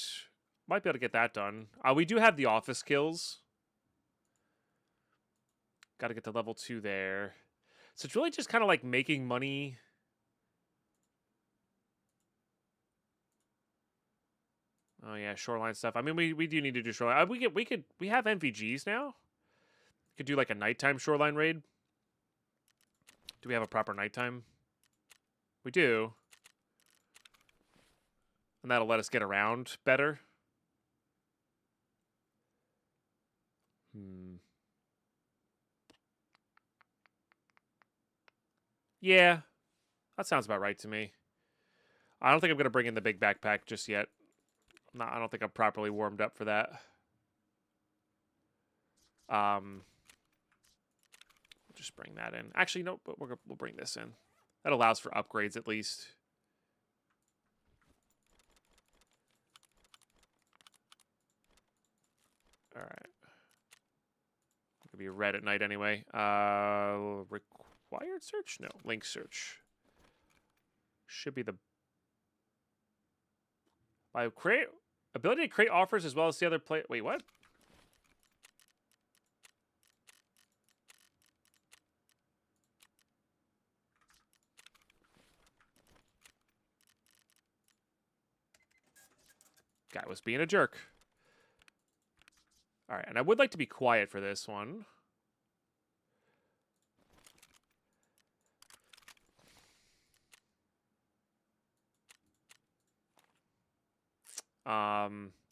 Might be able to get that done. We do have the office kills. Got to get to level 2 there. So it's really just kind of like making money. Oh yeah, shoreline stuff. I mean, we do need to do shoreline. We have MVGs now. Could do like a nighttime shoreline raid. Do we have a proper nighttime? We do. And that'll let us get around better. Yeah, that sounds about right to me. I don't think I'm going to bring in the big backpack just yet. I don't think I'm properly warmed up for that. Just bring that in. Actually, no, but we'll bring this in. That allows for upgrades at least. All right. It could be red at night anyway. Required search? No, link search. Should be the ability to create offers as well as the other play. Wait, what? Guy was being a jerk. All right, and I would like to be quiet for this one.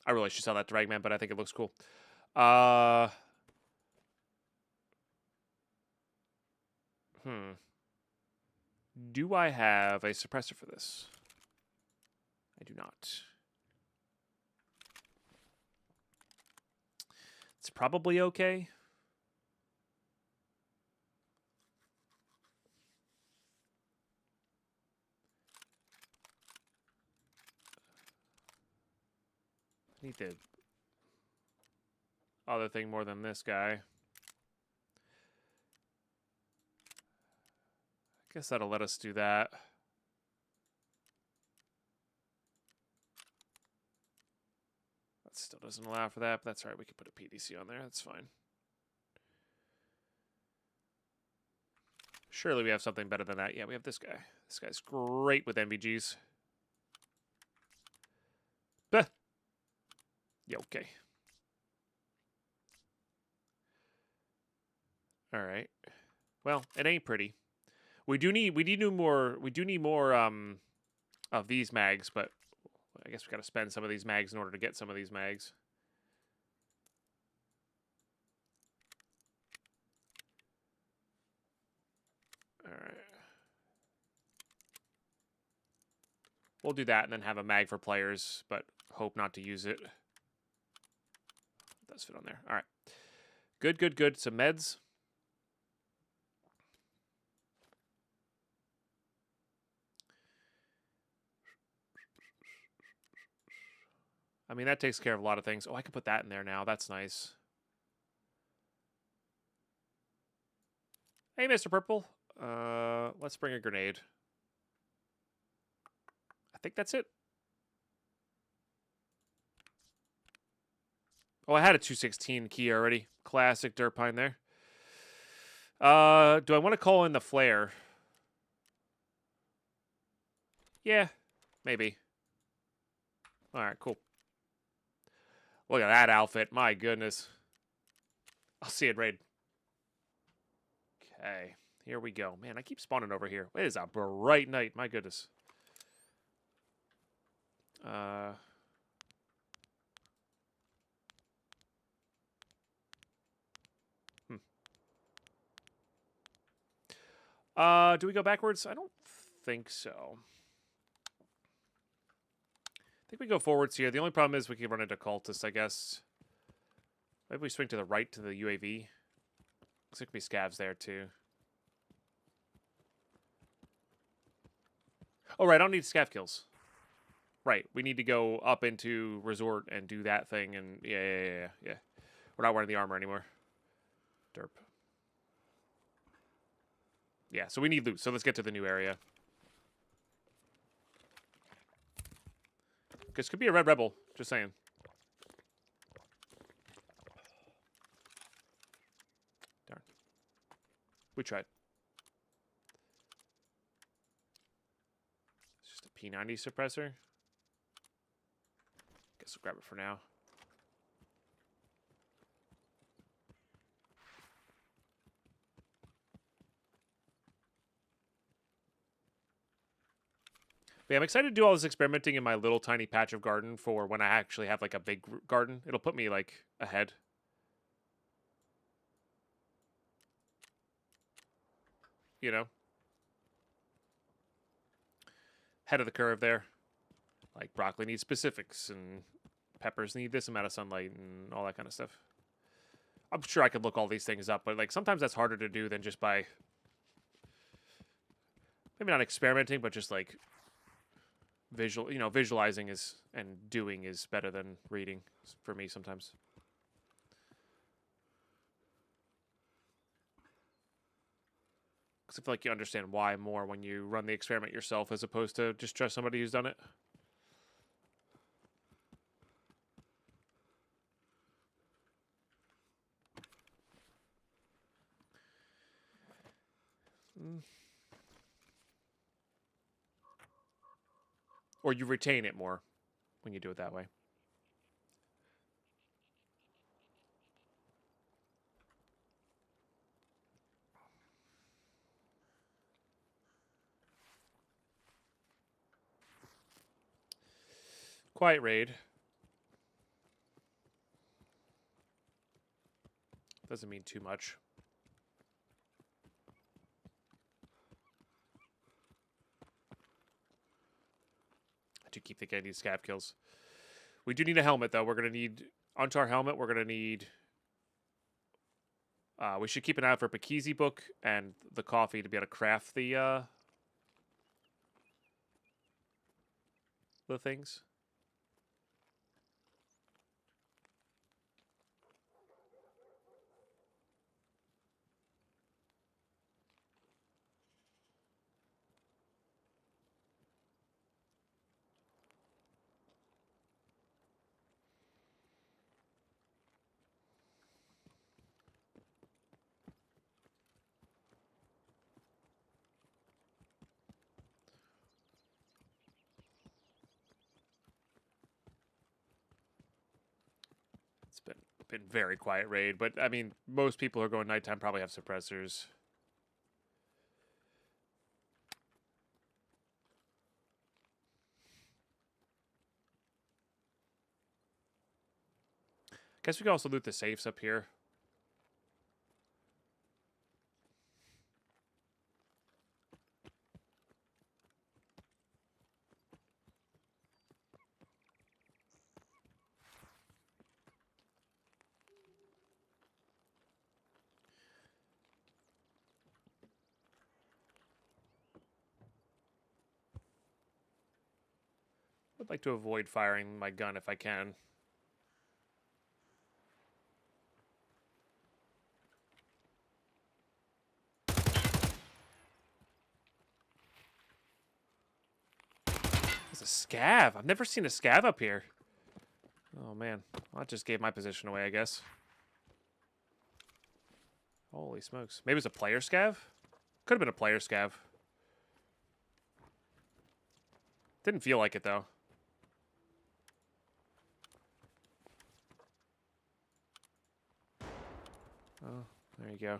I really should sell that to Ragman, but I think it looks cool. Do I have a suppressor for this? I do not. It's probably okay. I need the other thing more than this guy. I guess that'll let us do that. That still doesn't allow for that, but that's all right. We can put a PDC on there. That's fine. Surely we have something better than that. Yeah, we have this guy. This guy's great with MVGs. Bah. Yeah, okay. All right. Well, it ain't pretty. We do need more of these mags, but I guess we got to spend some of these mags in order to get some of these mags. All right. We'll do that and then have a mag for players, but hope not to use it. It does fit on there. All right. Good, good, good. Some meds. I mean, that takes care of a lot of things. Oh, I can put that in there now. That's nice. Hey, Mr. Purple. Let's bring a grenade. I think that's it. Oh, I had a 216 key already. Classic Deadpine there. Do I want to call in the flare? Yeah, maybe. All right, cool. Look at that outfit. My goodness. I'll see it raid. Okay, here we go. Man, I keep spawning over here. It is a bright night. My goodness. Do we go backwards? I don't think so. I think we go forwards here. The only problem is we can run into cultists, I guess. Maybe we swing to the right to the UAV. Looks like we scavs there, too. Oh, right. I don't need scav kills. Right. We need to go up into resort and do that thing. And yeah. We're not wearing the armor anymore. Derp. Yeah, so we need loot. So let's get to the new area. This could be a red rebel. Just saying. Darn. We tried. It's just a P90 suppressor. Guess just grab it for now. But yeah, I'm excited to do all this experimenting in my little tiny patch of garden for when I actually have like a big garden. It'll put me like ahead. You know? Head of the curve there. Like broccoli needs specifics and peppers need this amount of sunlight and all that kind of stuff. I'm sure I could look all these things up, but like sometimes that's harder to do than just by maybe not experimenting, but just like visualizing is and doing is better than reading for me sometimes. Because I feel like you understand why more when you run the experiment yourself as opposed to just trust somebody who's done it. Or you retain it more when you do it that way. Quiet raid. Doesn't mean too much. I do keep thinking I need scav kills. We do need a helmet, though. We're going to need... Onto our helmet, we're going to need... we should keep an eye out for Pakizi book and the coffee to be able to craft the things. It's been very quiet raid, but I mean, most people who are going nighttime probably have suppressors. Guess we can also loot the safes up here. I'd like to avoid firing my gun if I can. It's a scav. I've never seen a scav up here. Oh, man. Well, that just gave my position away, I guess. Holy smokes. Maybe it's a player scav? Could have been a player scav. Didn't feel like it, though. Oh, there you go.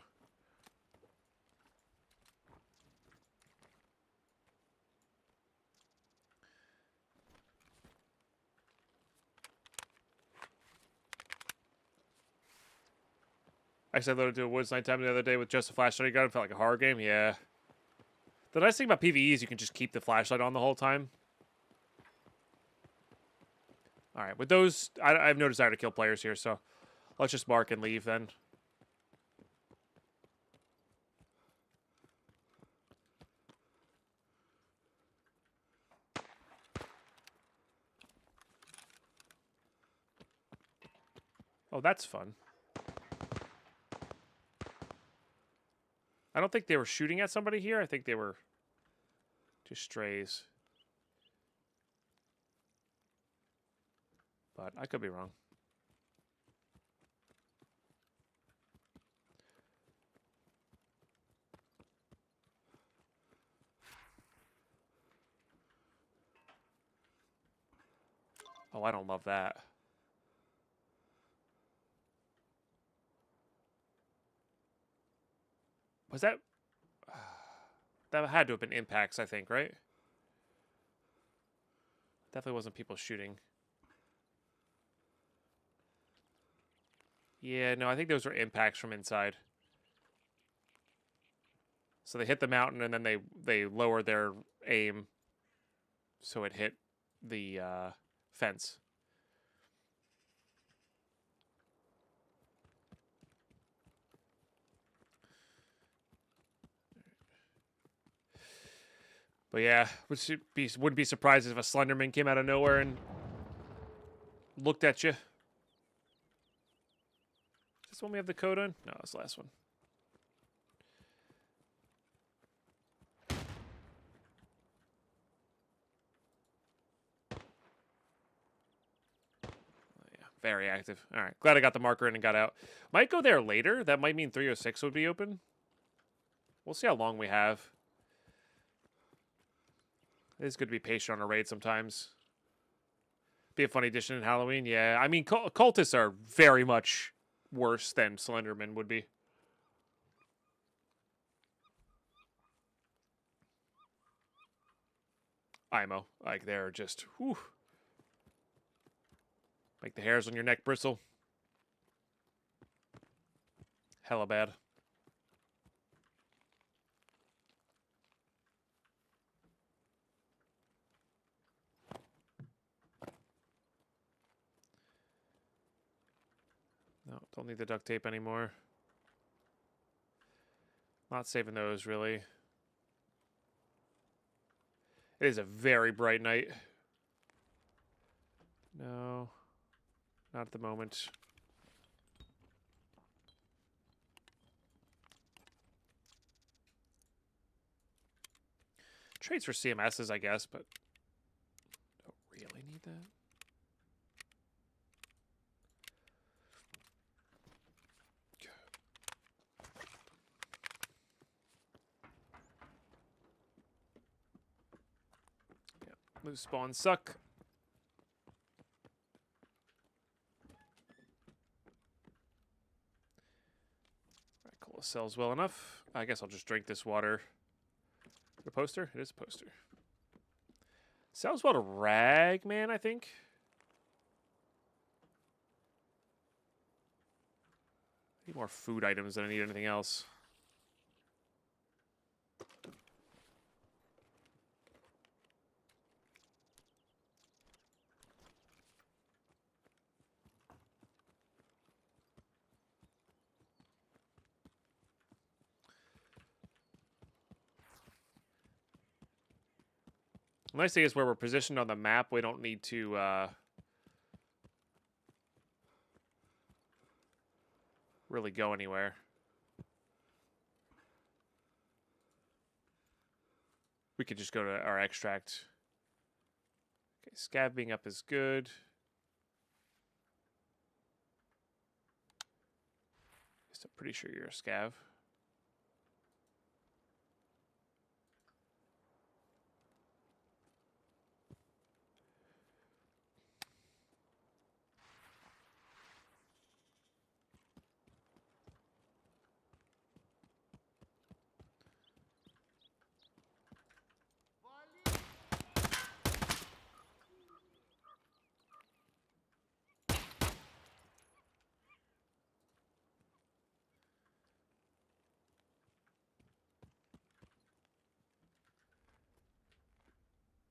I said loaded to a woods nighttime the other day with just a flashlight gun. It felt like a horror game. Yeah. The nice thing about PvE is you can just keep the flashlight on the whole time. All right. With those, I have no desire to kill players here, so let's just mark and leave then. Oh, that's fun. I don't think they were shooting at somebody here. I think they were just strays. But I could be wrong. Oh, I don't love that. Was that... That had to have been impacts, I think, right? Definitely wasn't people shooting. Yeah, no, I think those were impacts from inside. So they hit the mountain and then they lowered their aim so it hit the fence. But yeah, wouldn't be surprised if a Slenderman came out of nowhere and looked at you. Is this one we have the code on? No, it's the last one. Very active. All right. Glad I got the marker in and got out. Might go there later. That might mean 306 would be open. We'll see how long we have. It is good to be patient on a raid sometimes. Be a funny addition in Halloween. Yeah. I mean, cultists are very much worse than Slenderman would be. IMO. Like, they're just... Whew. Make the hairs on your neck bristle. Hella bad. No, don't need the duct tape anymore. Not saving those, really. It is a very bright night. No. Not at the moment. Trades for CMSs, I guess, but don't really need that. Yeah, loose spawns suck. Cola sells well enough. I guess I'll just drink this water. A poster? It is a poster. Sells well to Ragman, I think. I need more food items than I need anything else. The nice thing is where we're positioned on the map, we don't need to really go anywhere. We could just go to our extract. Okay, scav being up is good. I'm pretty sure you're a scav.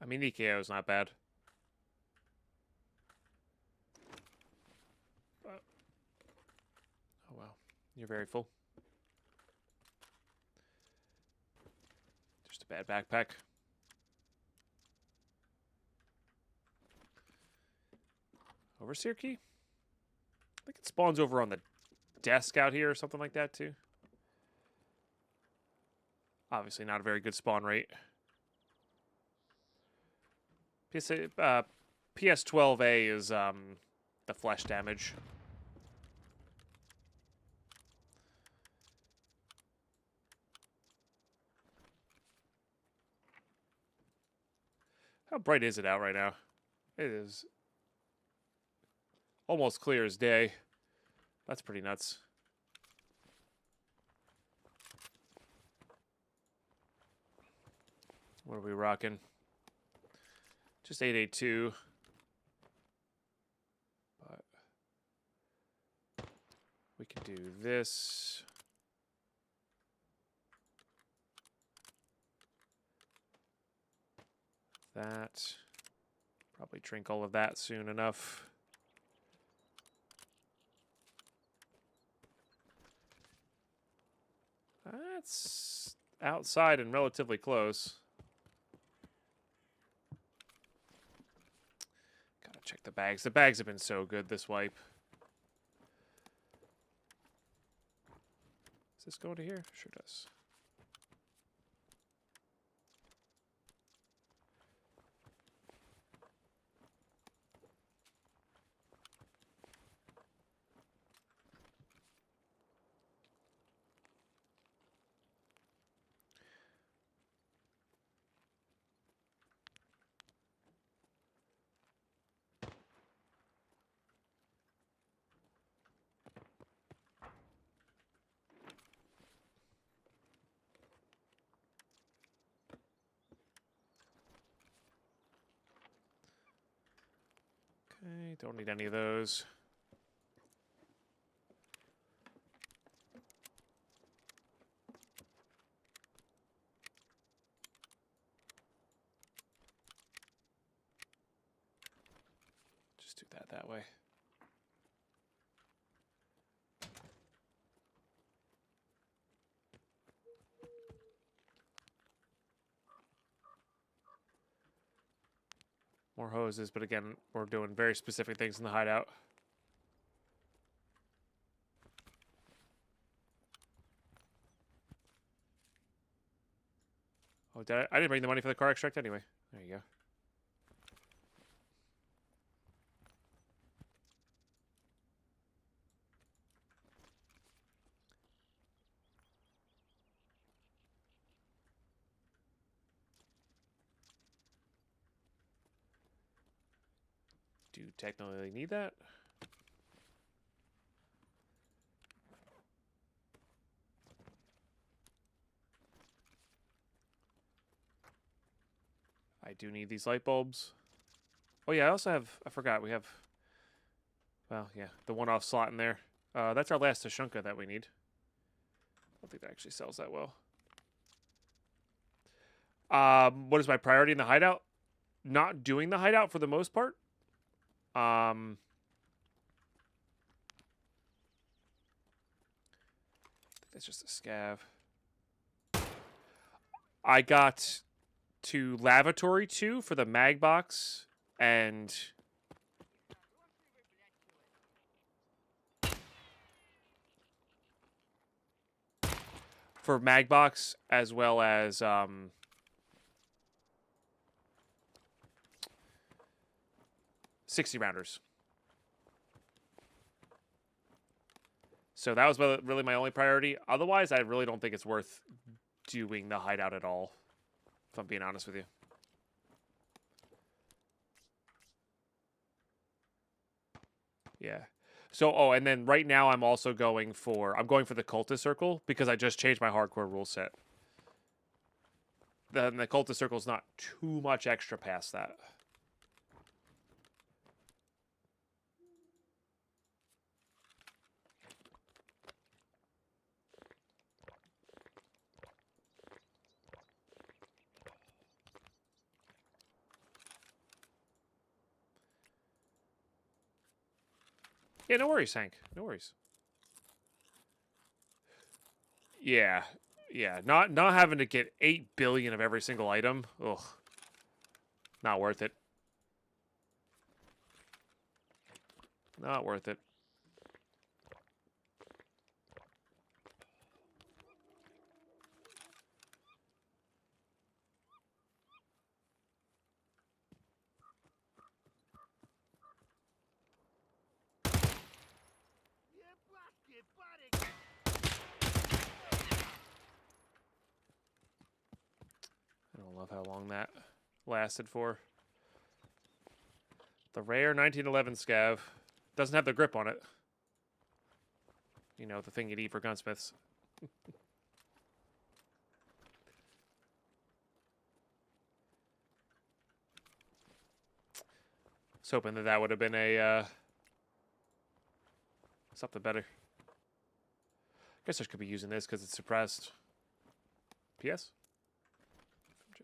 I mean, EKO is not bad. But, oh, wow. You're very full. Just a bad backpack. Overseer key? I think it spawns over on the desk out here or something like that, too. Obviously not a very good spawn rate. PS12A is the flesh damage. How bright is it out right now? It is Almost clear as day. That's pretty nuts. What are we rocking? Just 882. But we can do this. That. Probably drink all of that soon enough. That's outside and relatively close. Gotta check the bags. The bags have been so good this wipe. Does this go to here? Sure does. Okay, don't need any of those. Just do that way. More hoses, but again, we're doing very specific things in the hideout. Oh, I didn't bring the money for the car extract anyway. There you go. Do you technically need that? I do need these light bulbs. Oh yeah, I also have, I forgot, we have, well, yeah, the one-off slot in there. That's our last Tashunka that we need. I don't think that actually sells that well. What is my priority in the hideout? Not doing the hideout for the most part. I think that's just a scav. I got to Lavatory 2 for the mag box and for mag box as well as 60 rounders. So that was really my only priority. Otherwise, I really don't think it's worth doing the hideout at all, if I'm being honest with you. Yeah. So, oh, and then right now I'm also going for the cultist circle because I just changed my hardcore rule set. Then the cultist circle is not too much extra past that. Yeah, no worries, Hank. No worries. Yeah. Yeah, not having to get 8 billion of every single item. Ugh. Not worth it. Not worth it. I don't love how long that lasted for. The rare 1911 scav. Doesn't have the grip on it. You know, the thing you need for gunsmiths. Was hoping that would have been a something better. Guess I could be using this because it's suppressed. PS? FMJ.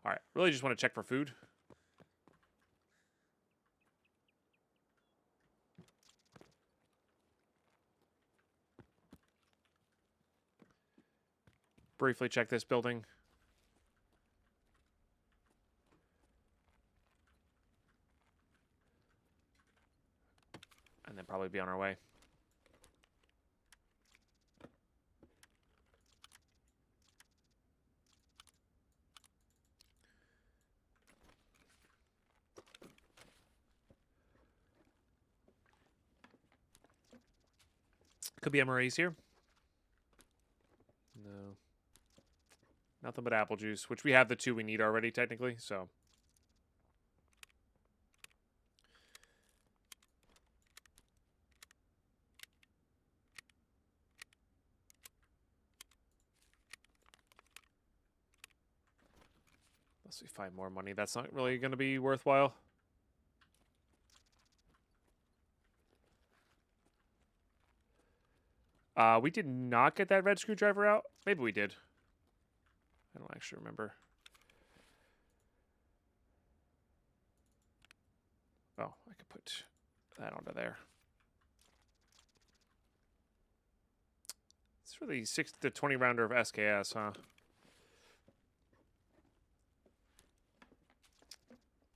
Alright, really just want to check for food. Briefly check this building. And then probably be on our way. Could be MREs here. No. Nothing but apple juice, which we have the 2 we need already, technically, so. Unless we find more money, that's not really going to be worthwhile. We did not get that red screwdriver out. Maybe we did. I don't actually remember. Oh, I could put that onto there. It's really 6 to 20 rounder of SKS, huh?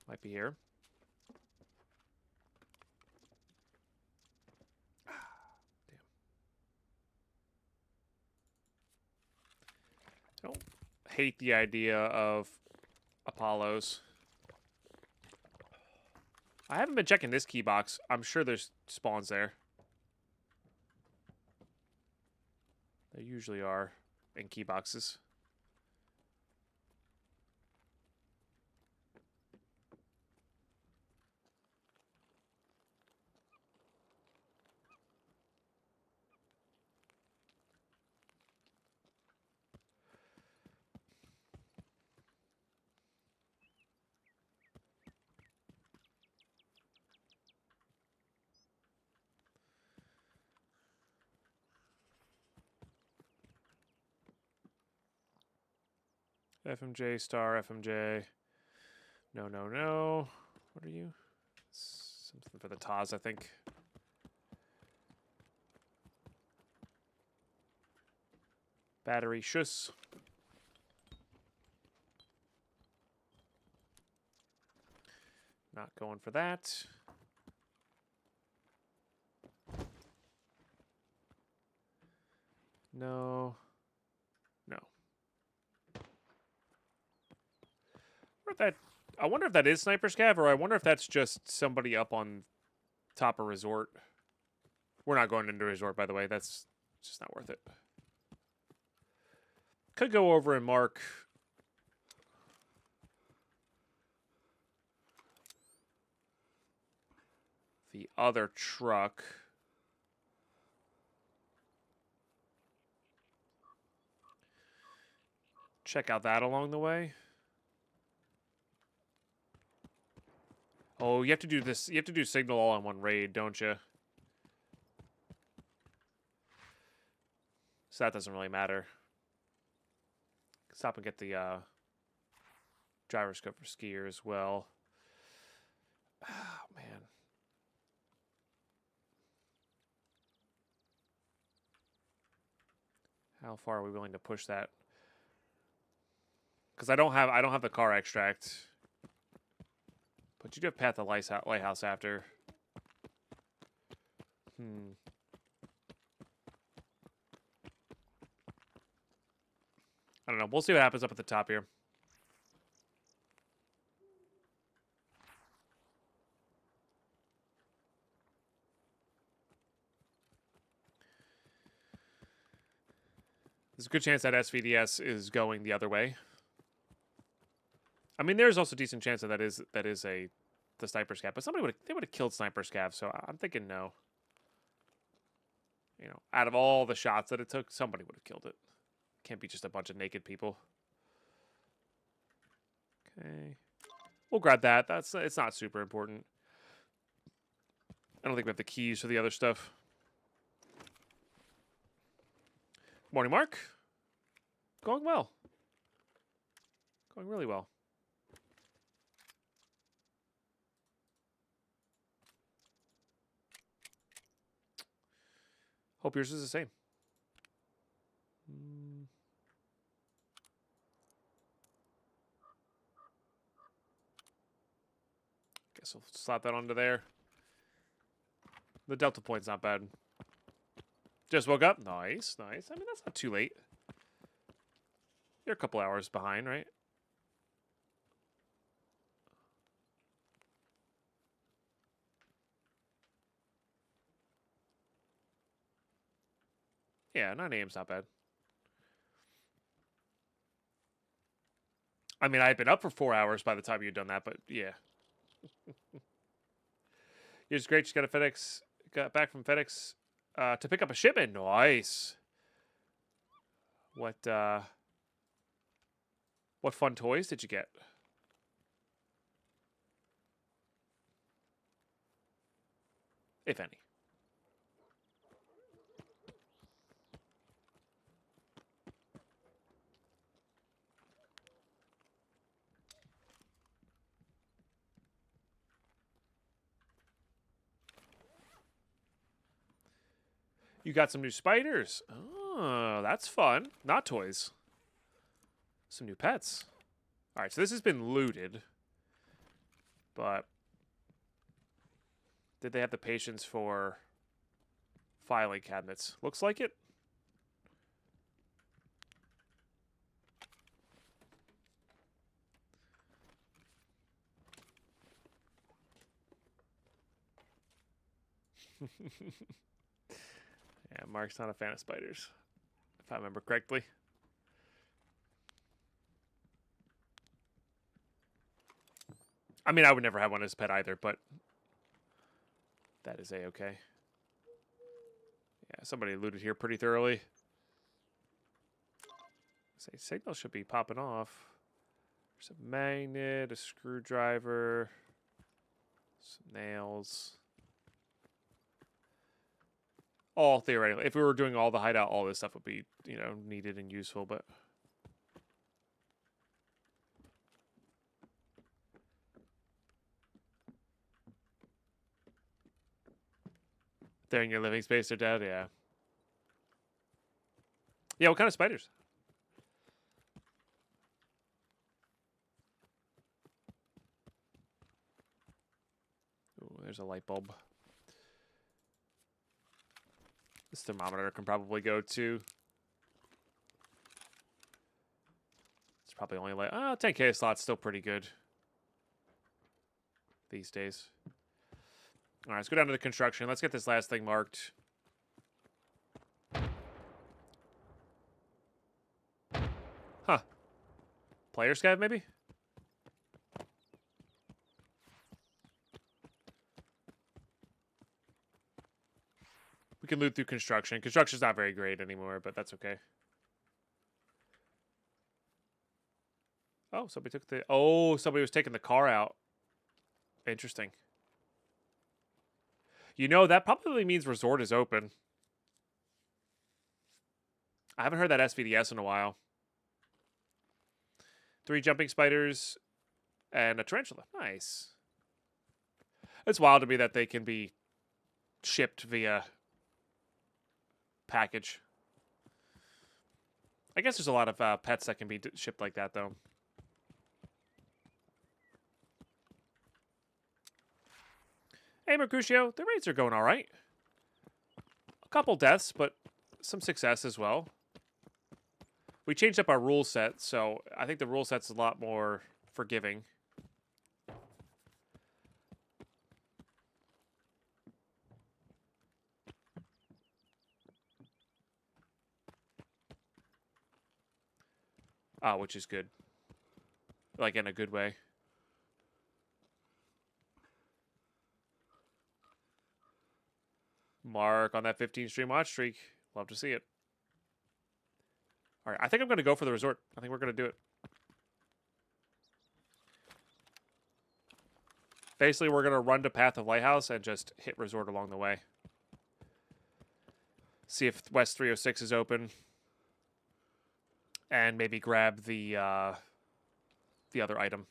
Might be here. I don't hate the idea of Apollos. I haven't been checking this key box. I'm sure there's spawns there. There usually are in key boxes. FMJ, star, FMJ. No, no, no. What are you? Something for the Taz, I think. Battery, shuss. Not going for that. No. No. I wonder if that is Sniper Scav, or I wonder if that's just somebody up on top of Resort. We're not going into Resort, by the way. That's just not worth it. Could go over and mark the other truck. Check out that along the way. Oh, you have to do this. You have to do signal all in one raid, don't you? So that doesn't really matter. Stop and get the driver scope for skier as well. Oh, man. How far are we willing to push that? Because I don't have the car extract. But you do have Path to Lighthouse after. I don't know. We'll see what happens up at the top here. There's a good chance that SVDS is going the other way. I mean, there's also a decent chance that is a the sniper scav, but they would have killed sniper scav. So I'm thinking no. You know, out of all the shots that it took, somebody would have killed it. Can't be just a bunch of naked people. Okay, we'll grab that. It's not super important. I don't think we have the keys for the other stuff. Morning, Mark. Going well. Going really well. Hope yours is the same. Guess we'll slap that onto there. The delta point's not bad. Just woke up. Nice, nice. I mean, that's not too late. You're a couple hours behind, right? Yeah, 9 a.m.'s not bad. I mean, I had been up for 4 hours by the time you'd done that, but yeah. You're just great. Just got a FedEx. Got back from FedEx to pick up a shipment. Nice. What fun toys did you get? If any. You got some new spiders. Oh, that's fun. Not toys. Some new pets. All right, so this has been looted. But did they have the patience for filing cabinets? Looks like it. Yeah, Mark's not a fan of spiders, if I remember correctly. I mean, I would never have one as a pet either, but that is a-okay. Yeah, somebody looted here pretty thoroughly. Say signal should be popping off. There's a magnet, a screwdriver, some nails. All theoretically. If we were doing all the hideout, all this stuff would be, you know, needed and useful, but... They're in your living space, they're dead, yeah. Yeah, what kind of spiders? Ooh, there's a light bulb. This thermometer can probably go to... It's probably only like... 10K slot's still pretty good. These days. Alright, let's go down to the construction. Let's get this last thing marked. Huh. Player scav, maybe? We can loot through construction. Construction's not very great anymore, but that's okay. Oh, somebody took the... Oh, somebody was taking the car out. Interesting. You know, that probably means resort is open. I haven't heard that SVDS in a while. 3 jumping spiders and a tarantula. Nice. It's wild to me that they can be shipped via package. I guess there's a lot of pets that can be shipped like that, though. Hey, Mercutio, the raids are going all right. A couple deaths, but some success as well. We changed up our rule set, so I think the rule set's a lot more forgiving. Which is good. Like, in a good way. Mark on that 15 stream watch streak. Love to see it. All right, I think I'm going to go for the resort. I think we're going to do it. Basically, we're going to run to Path of Lighthouse and just hit resort along the way. See if West 306 is open. And maybe grab the other item.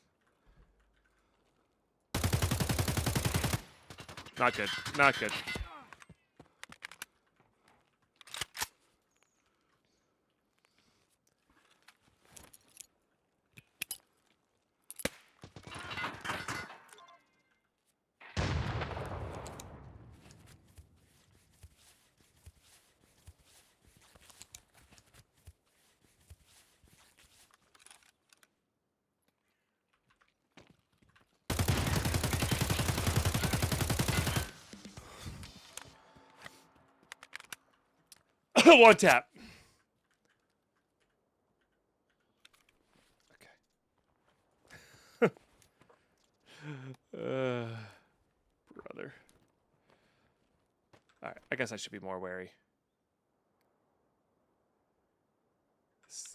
Not good. Not good. One tap. Okay. Brother. All right, I guess I should be more wary.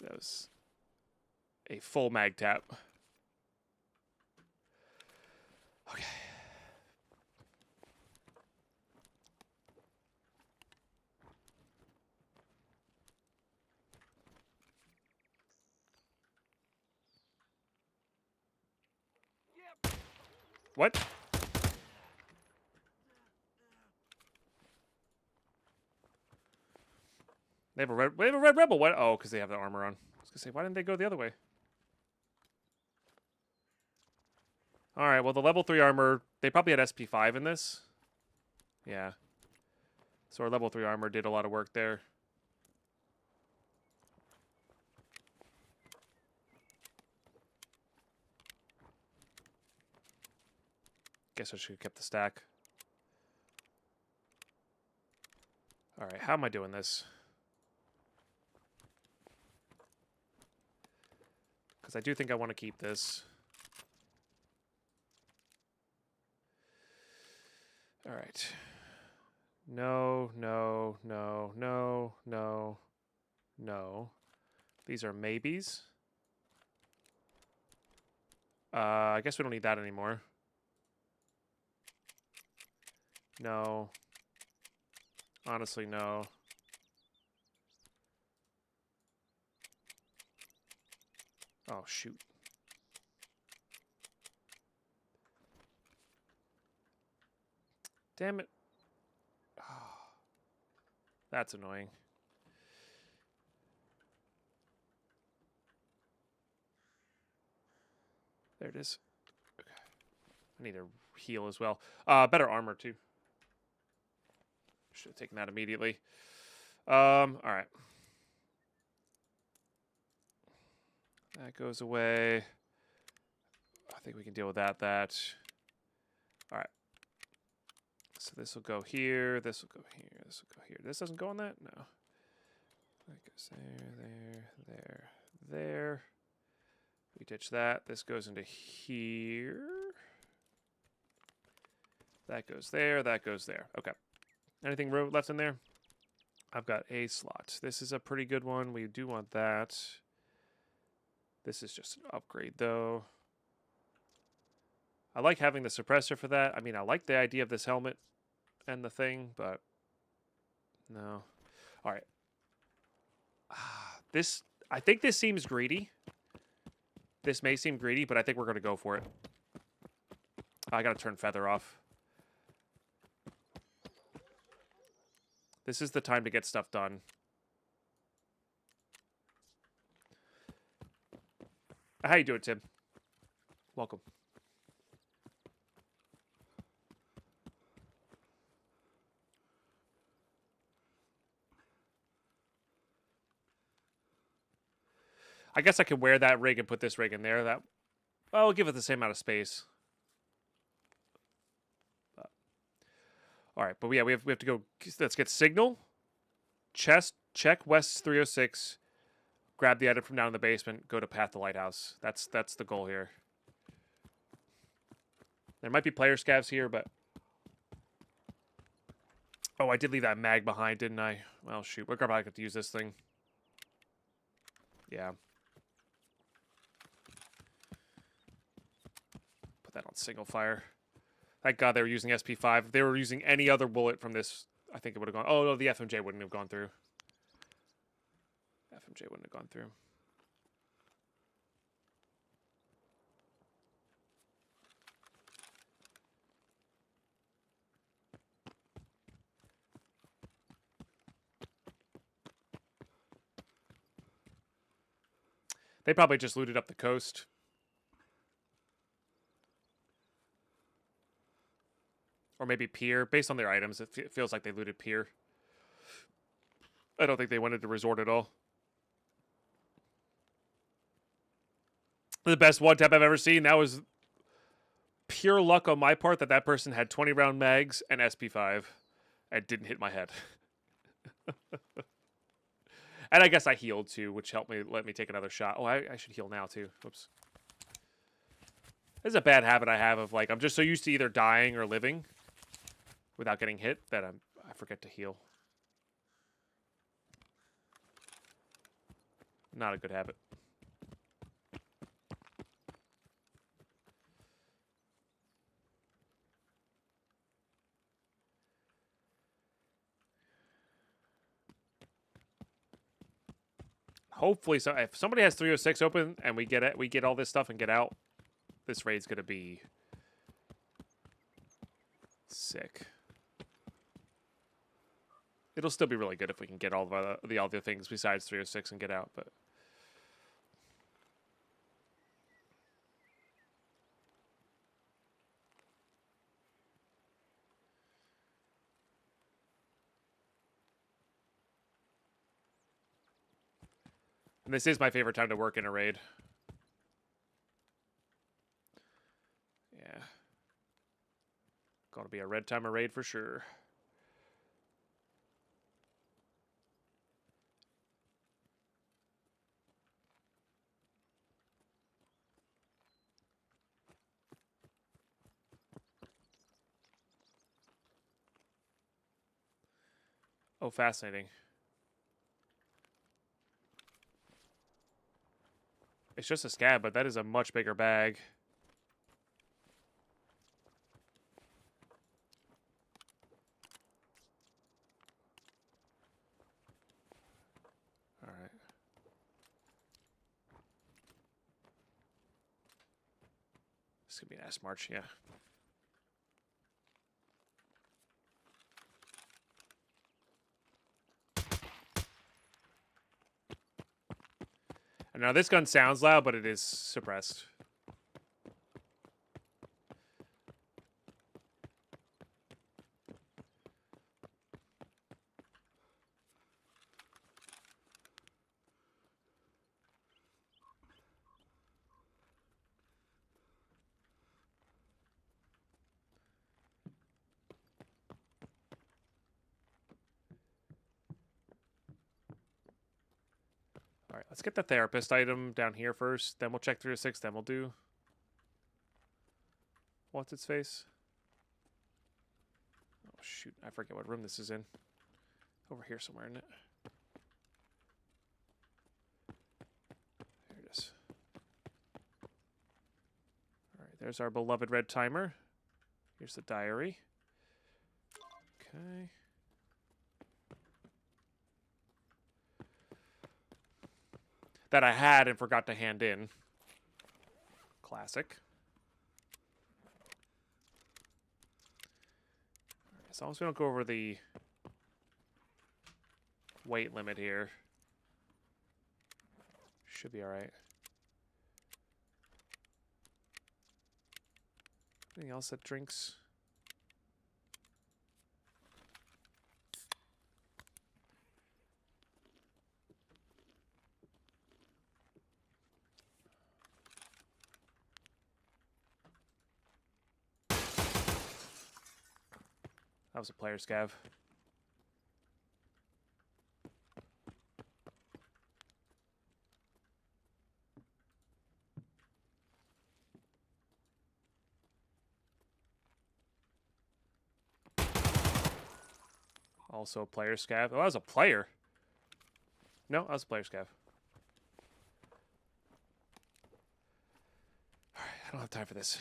That was a full mag tap. Okay. What? They have a red rebel. What? Oh, because they have the armor on. I was gonna say, why didn't they go the other way? All right. Well, the level 3 armor. They probably had SP5 in this. Yeah. So our level 3 armor did a lot of work there. Guess I should have kept the stack. All right. How am I doing this? Because I do think I want to keep this. All right. No, no, no, no, no, no. These are maybes. I guess we don't need that anymore. No. Honestly, no. Oh, shoot. Damn it. Oh, that's annoying. There it is. Okay. I need to heal as well. Better armor, too. Should have taken that immediately. All right. That goes away. I think we can deal with that. All right. So this will go here. This will go here. This will go here. This doesn't go on that? No. That goes there. There. We ditch that. This goes into here. That goes there. That goes there. Okay. Anything left in there? I've got a slot. This is a pretty good one. We do want that. This is just an upgrade, though. I like having the suppressor for that. I mean, I like the idea of this helmet and the thing, but no. All right. I think this seems greedy. This may seem greedy, but I think we're going to go for it. I got to turn Feather off. This is the time to get stuff done. How you doing, Tim? Welcome. I guess I could wear that rig and put this rig in there. That, well, we'll give it the same amount of space. All right, but yeah, we have to go. Let's get signal. Chest. Check West 306. Grab the item from down in the basement. Go to Path to Lighthouse. That's the goal here. There might be player scavs here, but oh, Oh, I did leave that mag behind, didn't I? Well, shoot. We're probably going to use this thing. Yeah. Put that on single fire. Thank God they were using SP5. If they were using any other bullet from this, I think it would have gone... Oh, no, the FMJ wouldn't have gone through. FMJ wouldn't have gone through. They probably just looted up the coast. Or maybe Pier. Based on their items, it feels like they looted Pier. I don't think they went into resort at all. The best one tap I've ever seen. That was pure luck on my part that person had 20 round mags and SP5 and didn't hit my head. And I guess I healed too, which helped me let me take another shot. Oh, I should heal now too. Whoops. This is a bad habit I have of like I'm just so used to either dying or living without getting hit that I forget to heal. Not a good habit. Hopefully, so if somebody has 306 open and we get all this stuff and get out, this raid's gonna be sick. It'll still be really good if we can get all the other things besides 306 and get out, but. And this is my favorite time to work in a raid. Yeah. Gonna be a red timer raid for sure. Oh, fascinating. It's just a scab, but that is a much bigger bag. All right. This could be an ass march, yeah. And now this gun sounds loud, but it is suppressed. All right, let's get the therapist item down here first. Then we'll check 306. Then we'll do... What's its face? Oh, shoot. I forget what room this is in. Over here somewhere, isn't it? There it is. All right, there's our beloved red timer. Here's the diary. Okay. That I had and forgot to hand in. Classic. Right, as long as we don't go over the weight limit here, should be all right. Anything else that drinks? That was a player scav. Also a player scav. Oh, that was a player. No, that was a player scav. Alright, I don't have time for this.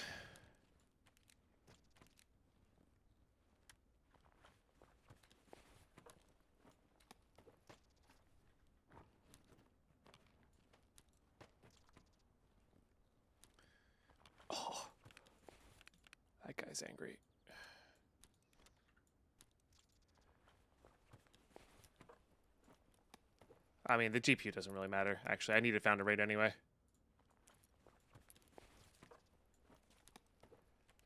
Oh. That guy's angry. I mean, the GPU doesn't really matter. Actually, I need to found a raid anyway.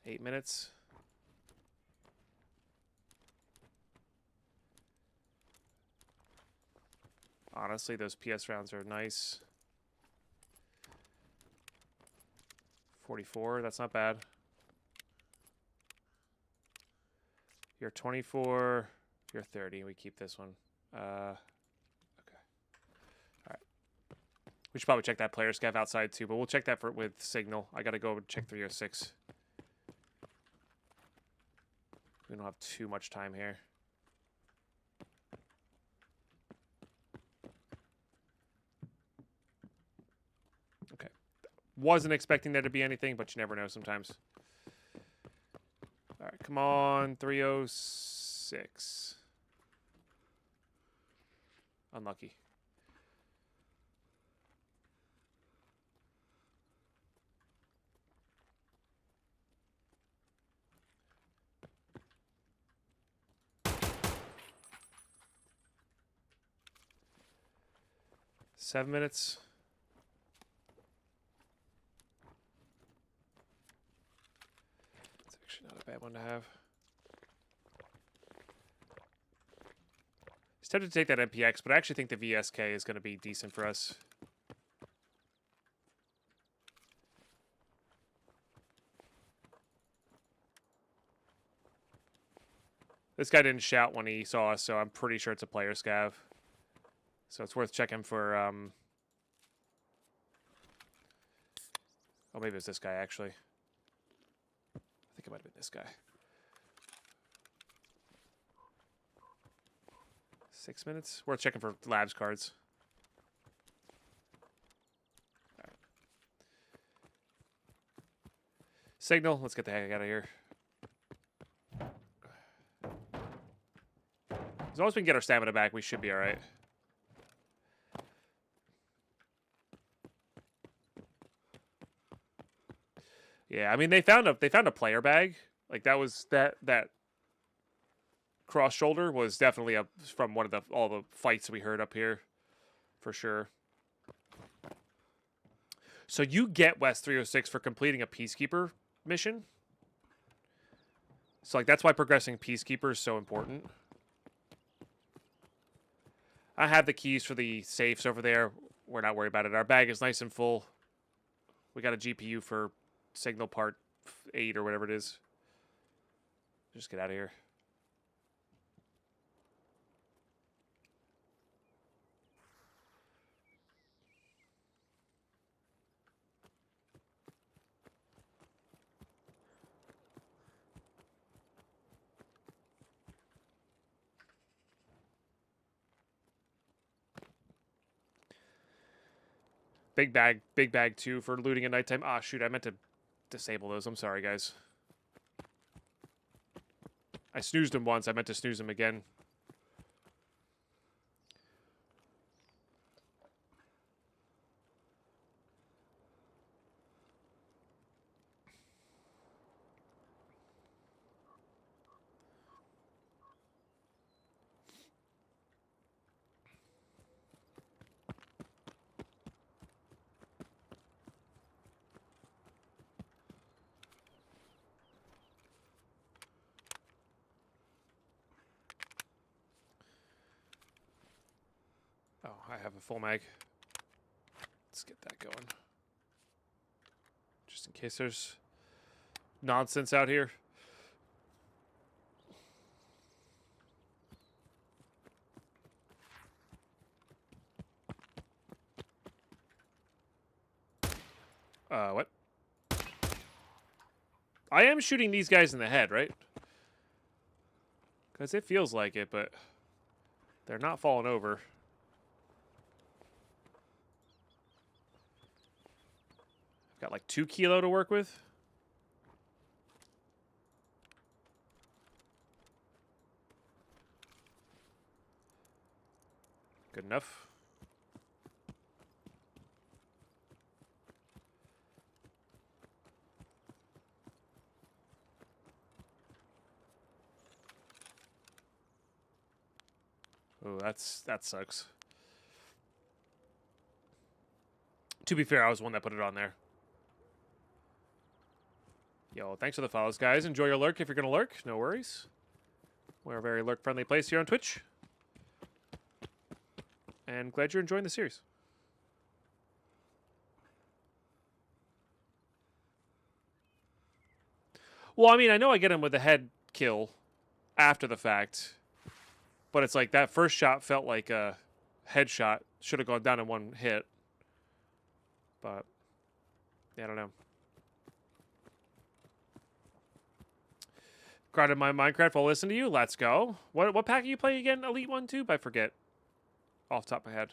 8 minutes. Honestly, those PS rounds are nice. 44, that's not bad. You're 24, you're 30. We keep this one. Okay. All right. We should probably check that player scav outside too, but we'll check that for with signal. I gotta go check 306. We don't have too much time here. Okay. Wasn't expecting there to be anything, but you never know sometimes. All right, come on, 306. Unlucky. Seven minutes. It's actually not a bad one to have. It's tempted to take that MPX, but I actually think the VSK is going to be decent for us. This guy didn't shout when he saw us, so I'm pretty sure it's a player scav. So it's worth checking for, oh, maybe it's this guy, actually. I think it might have been this guy. 6 minutes? Worth checking for labs cards. All right. Signal, let's get the heck out of here. As long as we can get our stamina back, we should be all right. Yeah, I mean they found a player bag. Like that was that cross shoulder was definitely from one of all the fights we heard up here, for sure. So you get West 306 for completing a Peacekeeper mission. So like that's why progressing Peacekeeper is so important. I have the keys for the safes over there. We're not worried about it. Our bag is nice and full. We got a GPU for signal part 8 or whatever it is. Just get out of here. Big bag too for looting at nighttime. Ah, shoot, I meant to disable those. I'm sorry, guys. I snoozed him once. I meant to snooze him again. Oh, I have a full mag. Let's get that going. Just in case there's nonsense out here. What? I am shooting these guys in the head, right? Because it feels like it, but They're not falling over. I've got like 2 kilo to work with. Good enough. Oh, that sucks. To be fair, I was the one that put it on there. Yo, thanks for the follows, guys. Enjoy your lurk if you're going to lurk. No worries. We're a very lurk-friendly place here on Twitch. And glad you're enjoying the series. Well, I mean, I know I get him with a head kill after the fact. But it's like that first shot felt like a headshot. Should have gone down in 1 hit. But, yeah, I don't know. Grinded my Minecraft while listening to you. Let's go. What pack are you playing again? Elite 1 too? I forget. Off the top of my head.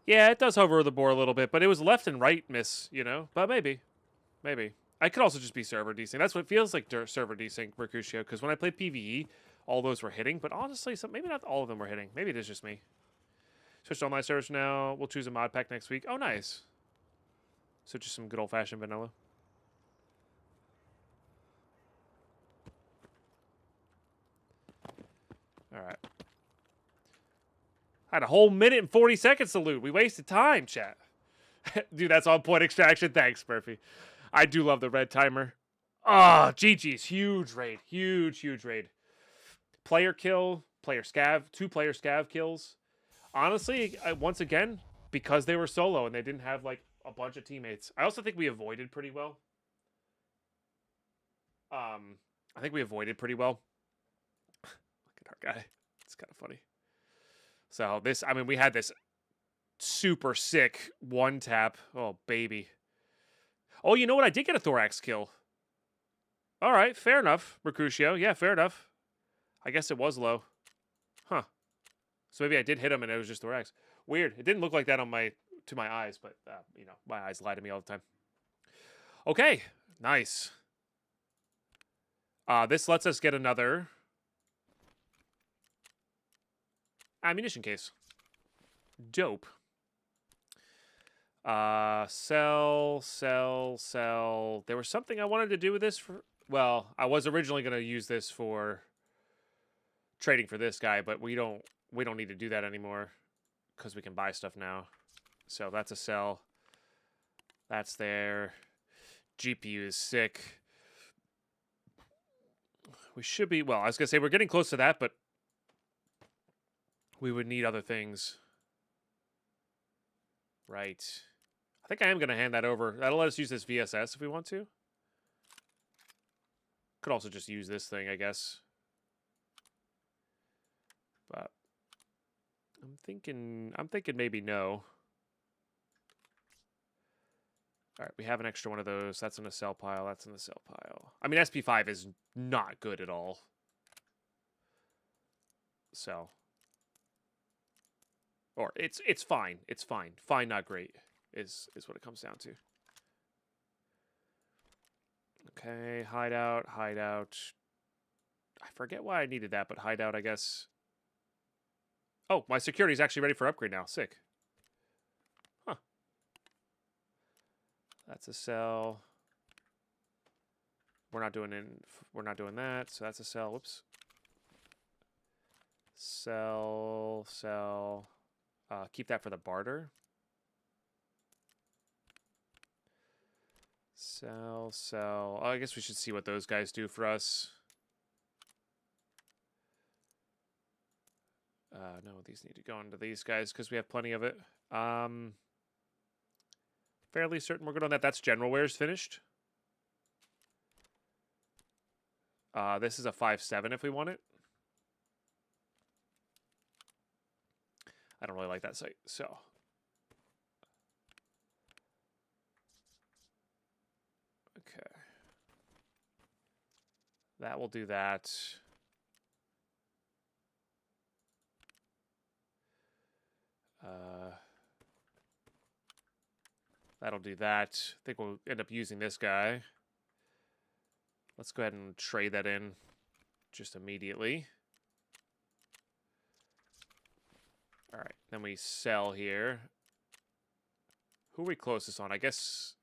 Yeah, it does hover the board a little bit, but it was left and right miss, you know? But maybe. Maybe. I could also just be server desync. That's what it feels like, server desync, Mercutio, because when I played PvE, all those were hitting, but honestly, maybe not all of them were hitting. Maybe it is just me. Switched to online servers now. We'll choose a mod pack next week. Oh, nice. So just some good old-fashioned vanilla. All right. Had a whole minute and 40 seconds to loot. We wasted time, chat. Dude, that's on point extraction. Thanks, Murphy. I do love the red timer. Ah, GG's. Huge raid. Huge raid. Player kill. Player scav. 2 player scav kills. Honestly, once again, because they were solo and they didn't have, like, a bunch of teammates. I also think we avoided pretty well. I think we avoided pretty well. Look at our guy. It's kind of funny. So this, I mean, we had this super sick 1-tap. Oh, baby. Oh, you know what? I did get a thorax kill. All right, fair enough, Mercutio. Yeah, fair enough. I guess it was low. Huh. So maybe I did hit him and it was just thorax. Weird. It didn't look like that on to my eyes, but, you know, my eyes lie to me all the time. Okay, nice. This lets us get another ammunition case. Dope. Sell. There was something I wanted to do with this well, I was originally going to use this for trading for this guy, but we don't need to do that anymore because we can buy stuff now. So that's a sell. That's there. GPU is sick. We should be, well, I was going to say we're getting close to that, but we would need other things. Right. I think I am going to hand that over. That'll let us use this VSS if we want to. Could also just use this thing, I guess. But I'm thinking maybe no. All right, we have an extra one of those. That's in the sell pile. That's in the sell pile. I mean, SP5 is not good at all. So, or it's fine. It's fine. Fine, not great is what it comes down to. Okay, hideout. I forget why I needed that, but hideout, I guess. Oh, my security is actually ready for upgrade now. Sick. Huh. That's a sell. We're not doing that, so that's a sell. Whoops. Sell. Keep that for the barter. Sell. Oh, I guess we should see what those guys do for us. No, these need to go into these guys because we have plenty of it. Fairly certain we're good on that. That's general wares finished. This is a 5.7 if we want it. I don't really like that sight, so. Okay. That will do that. That'll do that. I think we'll end up using this guy. Let's go ahead and trade that in just immediately. All right, then we sell here. Who are we closest on? I guess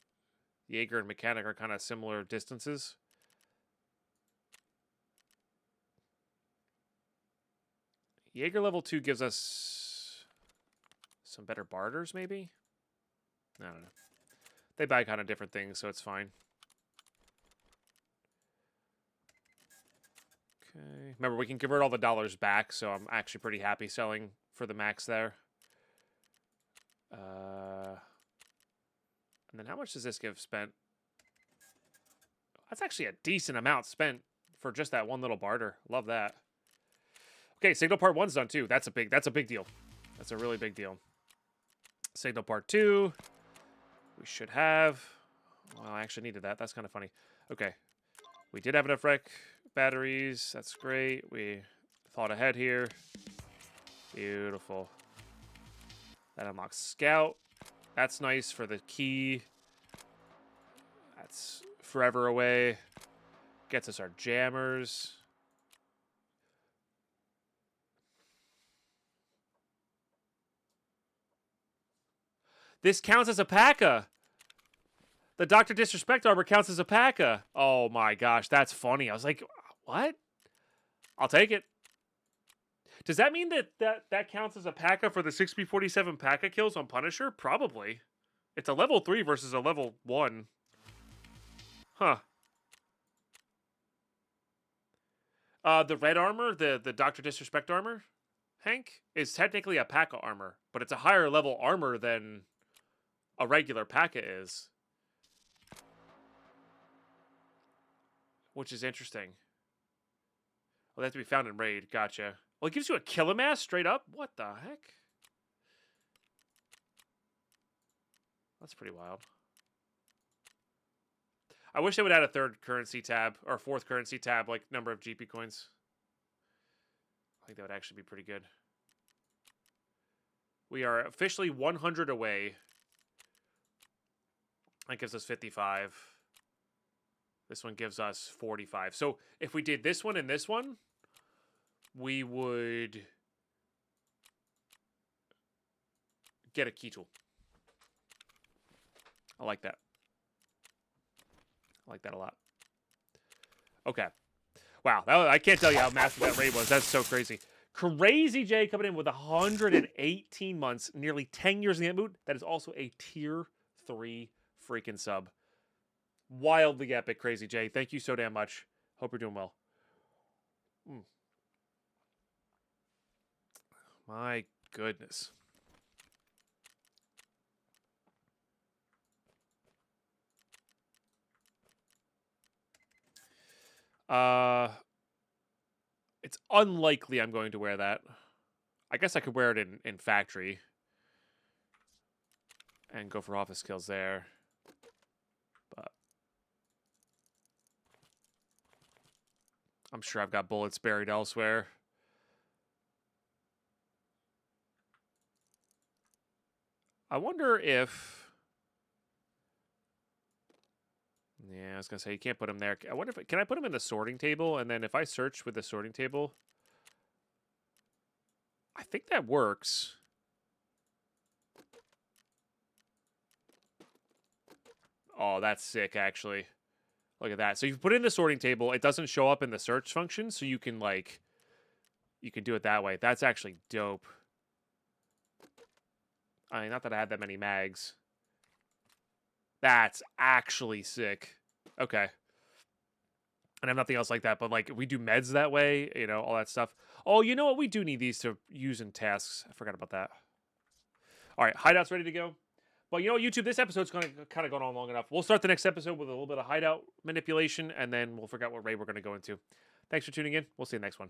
Jaeger and Mechanic are kind of similar distances. Jaeger level 2 gives us some better barters, maybe? I don't know. They buy kind of different things, so it's fine. Okay. Remember, we can convert all the dollars back, so I'm actually pretty happy selling for the max there. And then how much does this give spent? That's actually a decent amount spent for just that one little barter. Love that. Okay, signal part 1's done too. That's a big deal. That's a really big deal. Signal part 2. We should have. Well, I actually needed that. That's kind of funny. Okay. We did have enough rec batteries. That's great. We thought ahead here. Beautiful. That unlocks Scout. That's nice for the key. That's forever away. Gets us our jammers. This counts as a P.A.C.A. The Dr. Disrespect armor counts as a P.A.C.A. Oh my gosh, that's funny. I was like, what? I'll take it. Does that mean that counts as a P.A.C.A. for the 6B47 P.A.C.A. kills on Punisher? Probably. It's a level 3 versus a level 1. Huh. The red armor, the Dr. Disrespect armor, Hank, is technically a P.A.C.A. armor, but it's a higher level armor than a regular P.A.C.A. is. Which is interesting. Well, they have to be found in raid. Gotcha. Well, it gives you a killer mass straight up? What the heck? That's pretty wild. I wish they would add a third currency tab, or fourth currency tab, like number of GP coins. I think that would actually be pretty good. We are officially 100 away. That gives us 55. This one gives us 45. So if we did this one and this one, we would get a key tool. I like that. I like that a lot. Okay. Wow. I can't tell you how massive that raid was. That's so crazy. Crazy J coming in with 118 months, nearly 10 years in the mood. That is also a tier 3 freaking sub. Wildly epic, Crazy J. Thank you so damn much. Hope you're doing well. My goodness. It's unlikely I'm going to wear that. I guess I could wear it in factory. And go for office kills there. But I'm sure I've got bullets buried elsewhere. I wonder if... Yeah, I was going to say, you can't put them there. I wonder if... Can I put them in the sorting table? And then if I search with the sorting table... I think that works. Oh, that's sick, actually. Look at that. So you put it in the sorting table. It doesn't show up in the search function, so you can, like... You can do it that way. That's actually dope. I mean, not that I had that many mags. That's actually sick. Okay. And I have nothing else like that, but like we do meds that way, you know, all that stuff. Oh, you know what? We do need these to use in tasks. I forgot about that. All right, hideout's ready to go. But you know what, YouTube, this episode's kind of gone on long enough. We'll start the next episode with a little bit of hideout manipulation, and then we'll figure out what raid we're going to go into. Thanks for tuning in. We'll see you next one.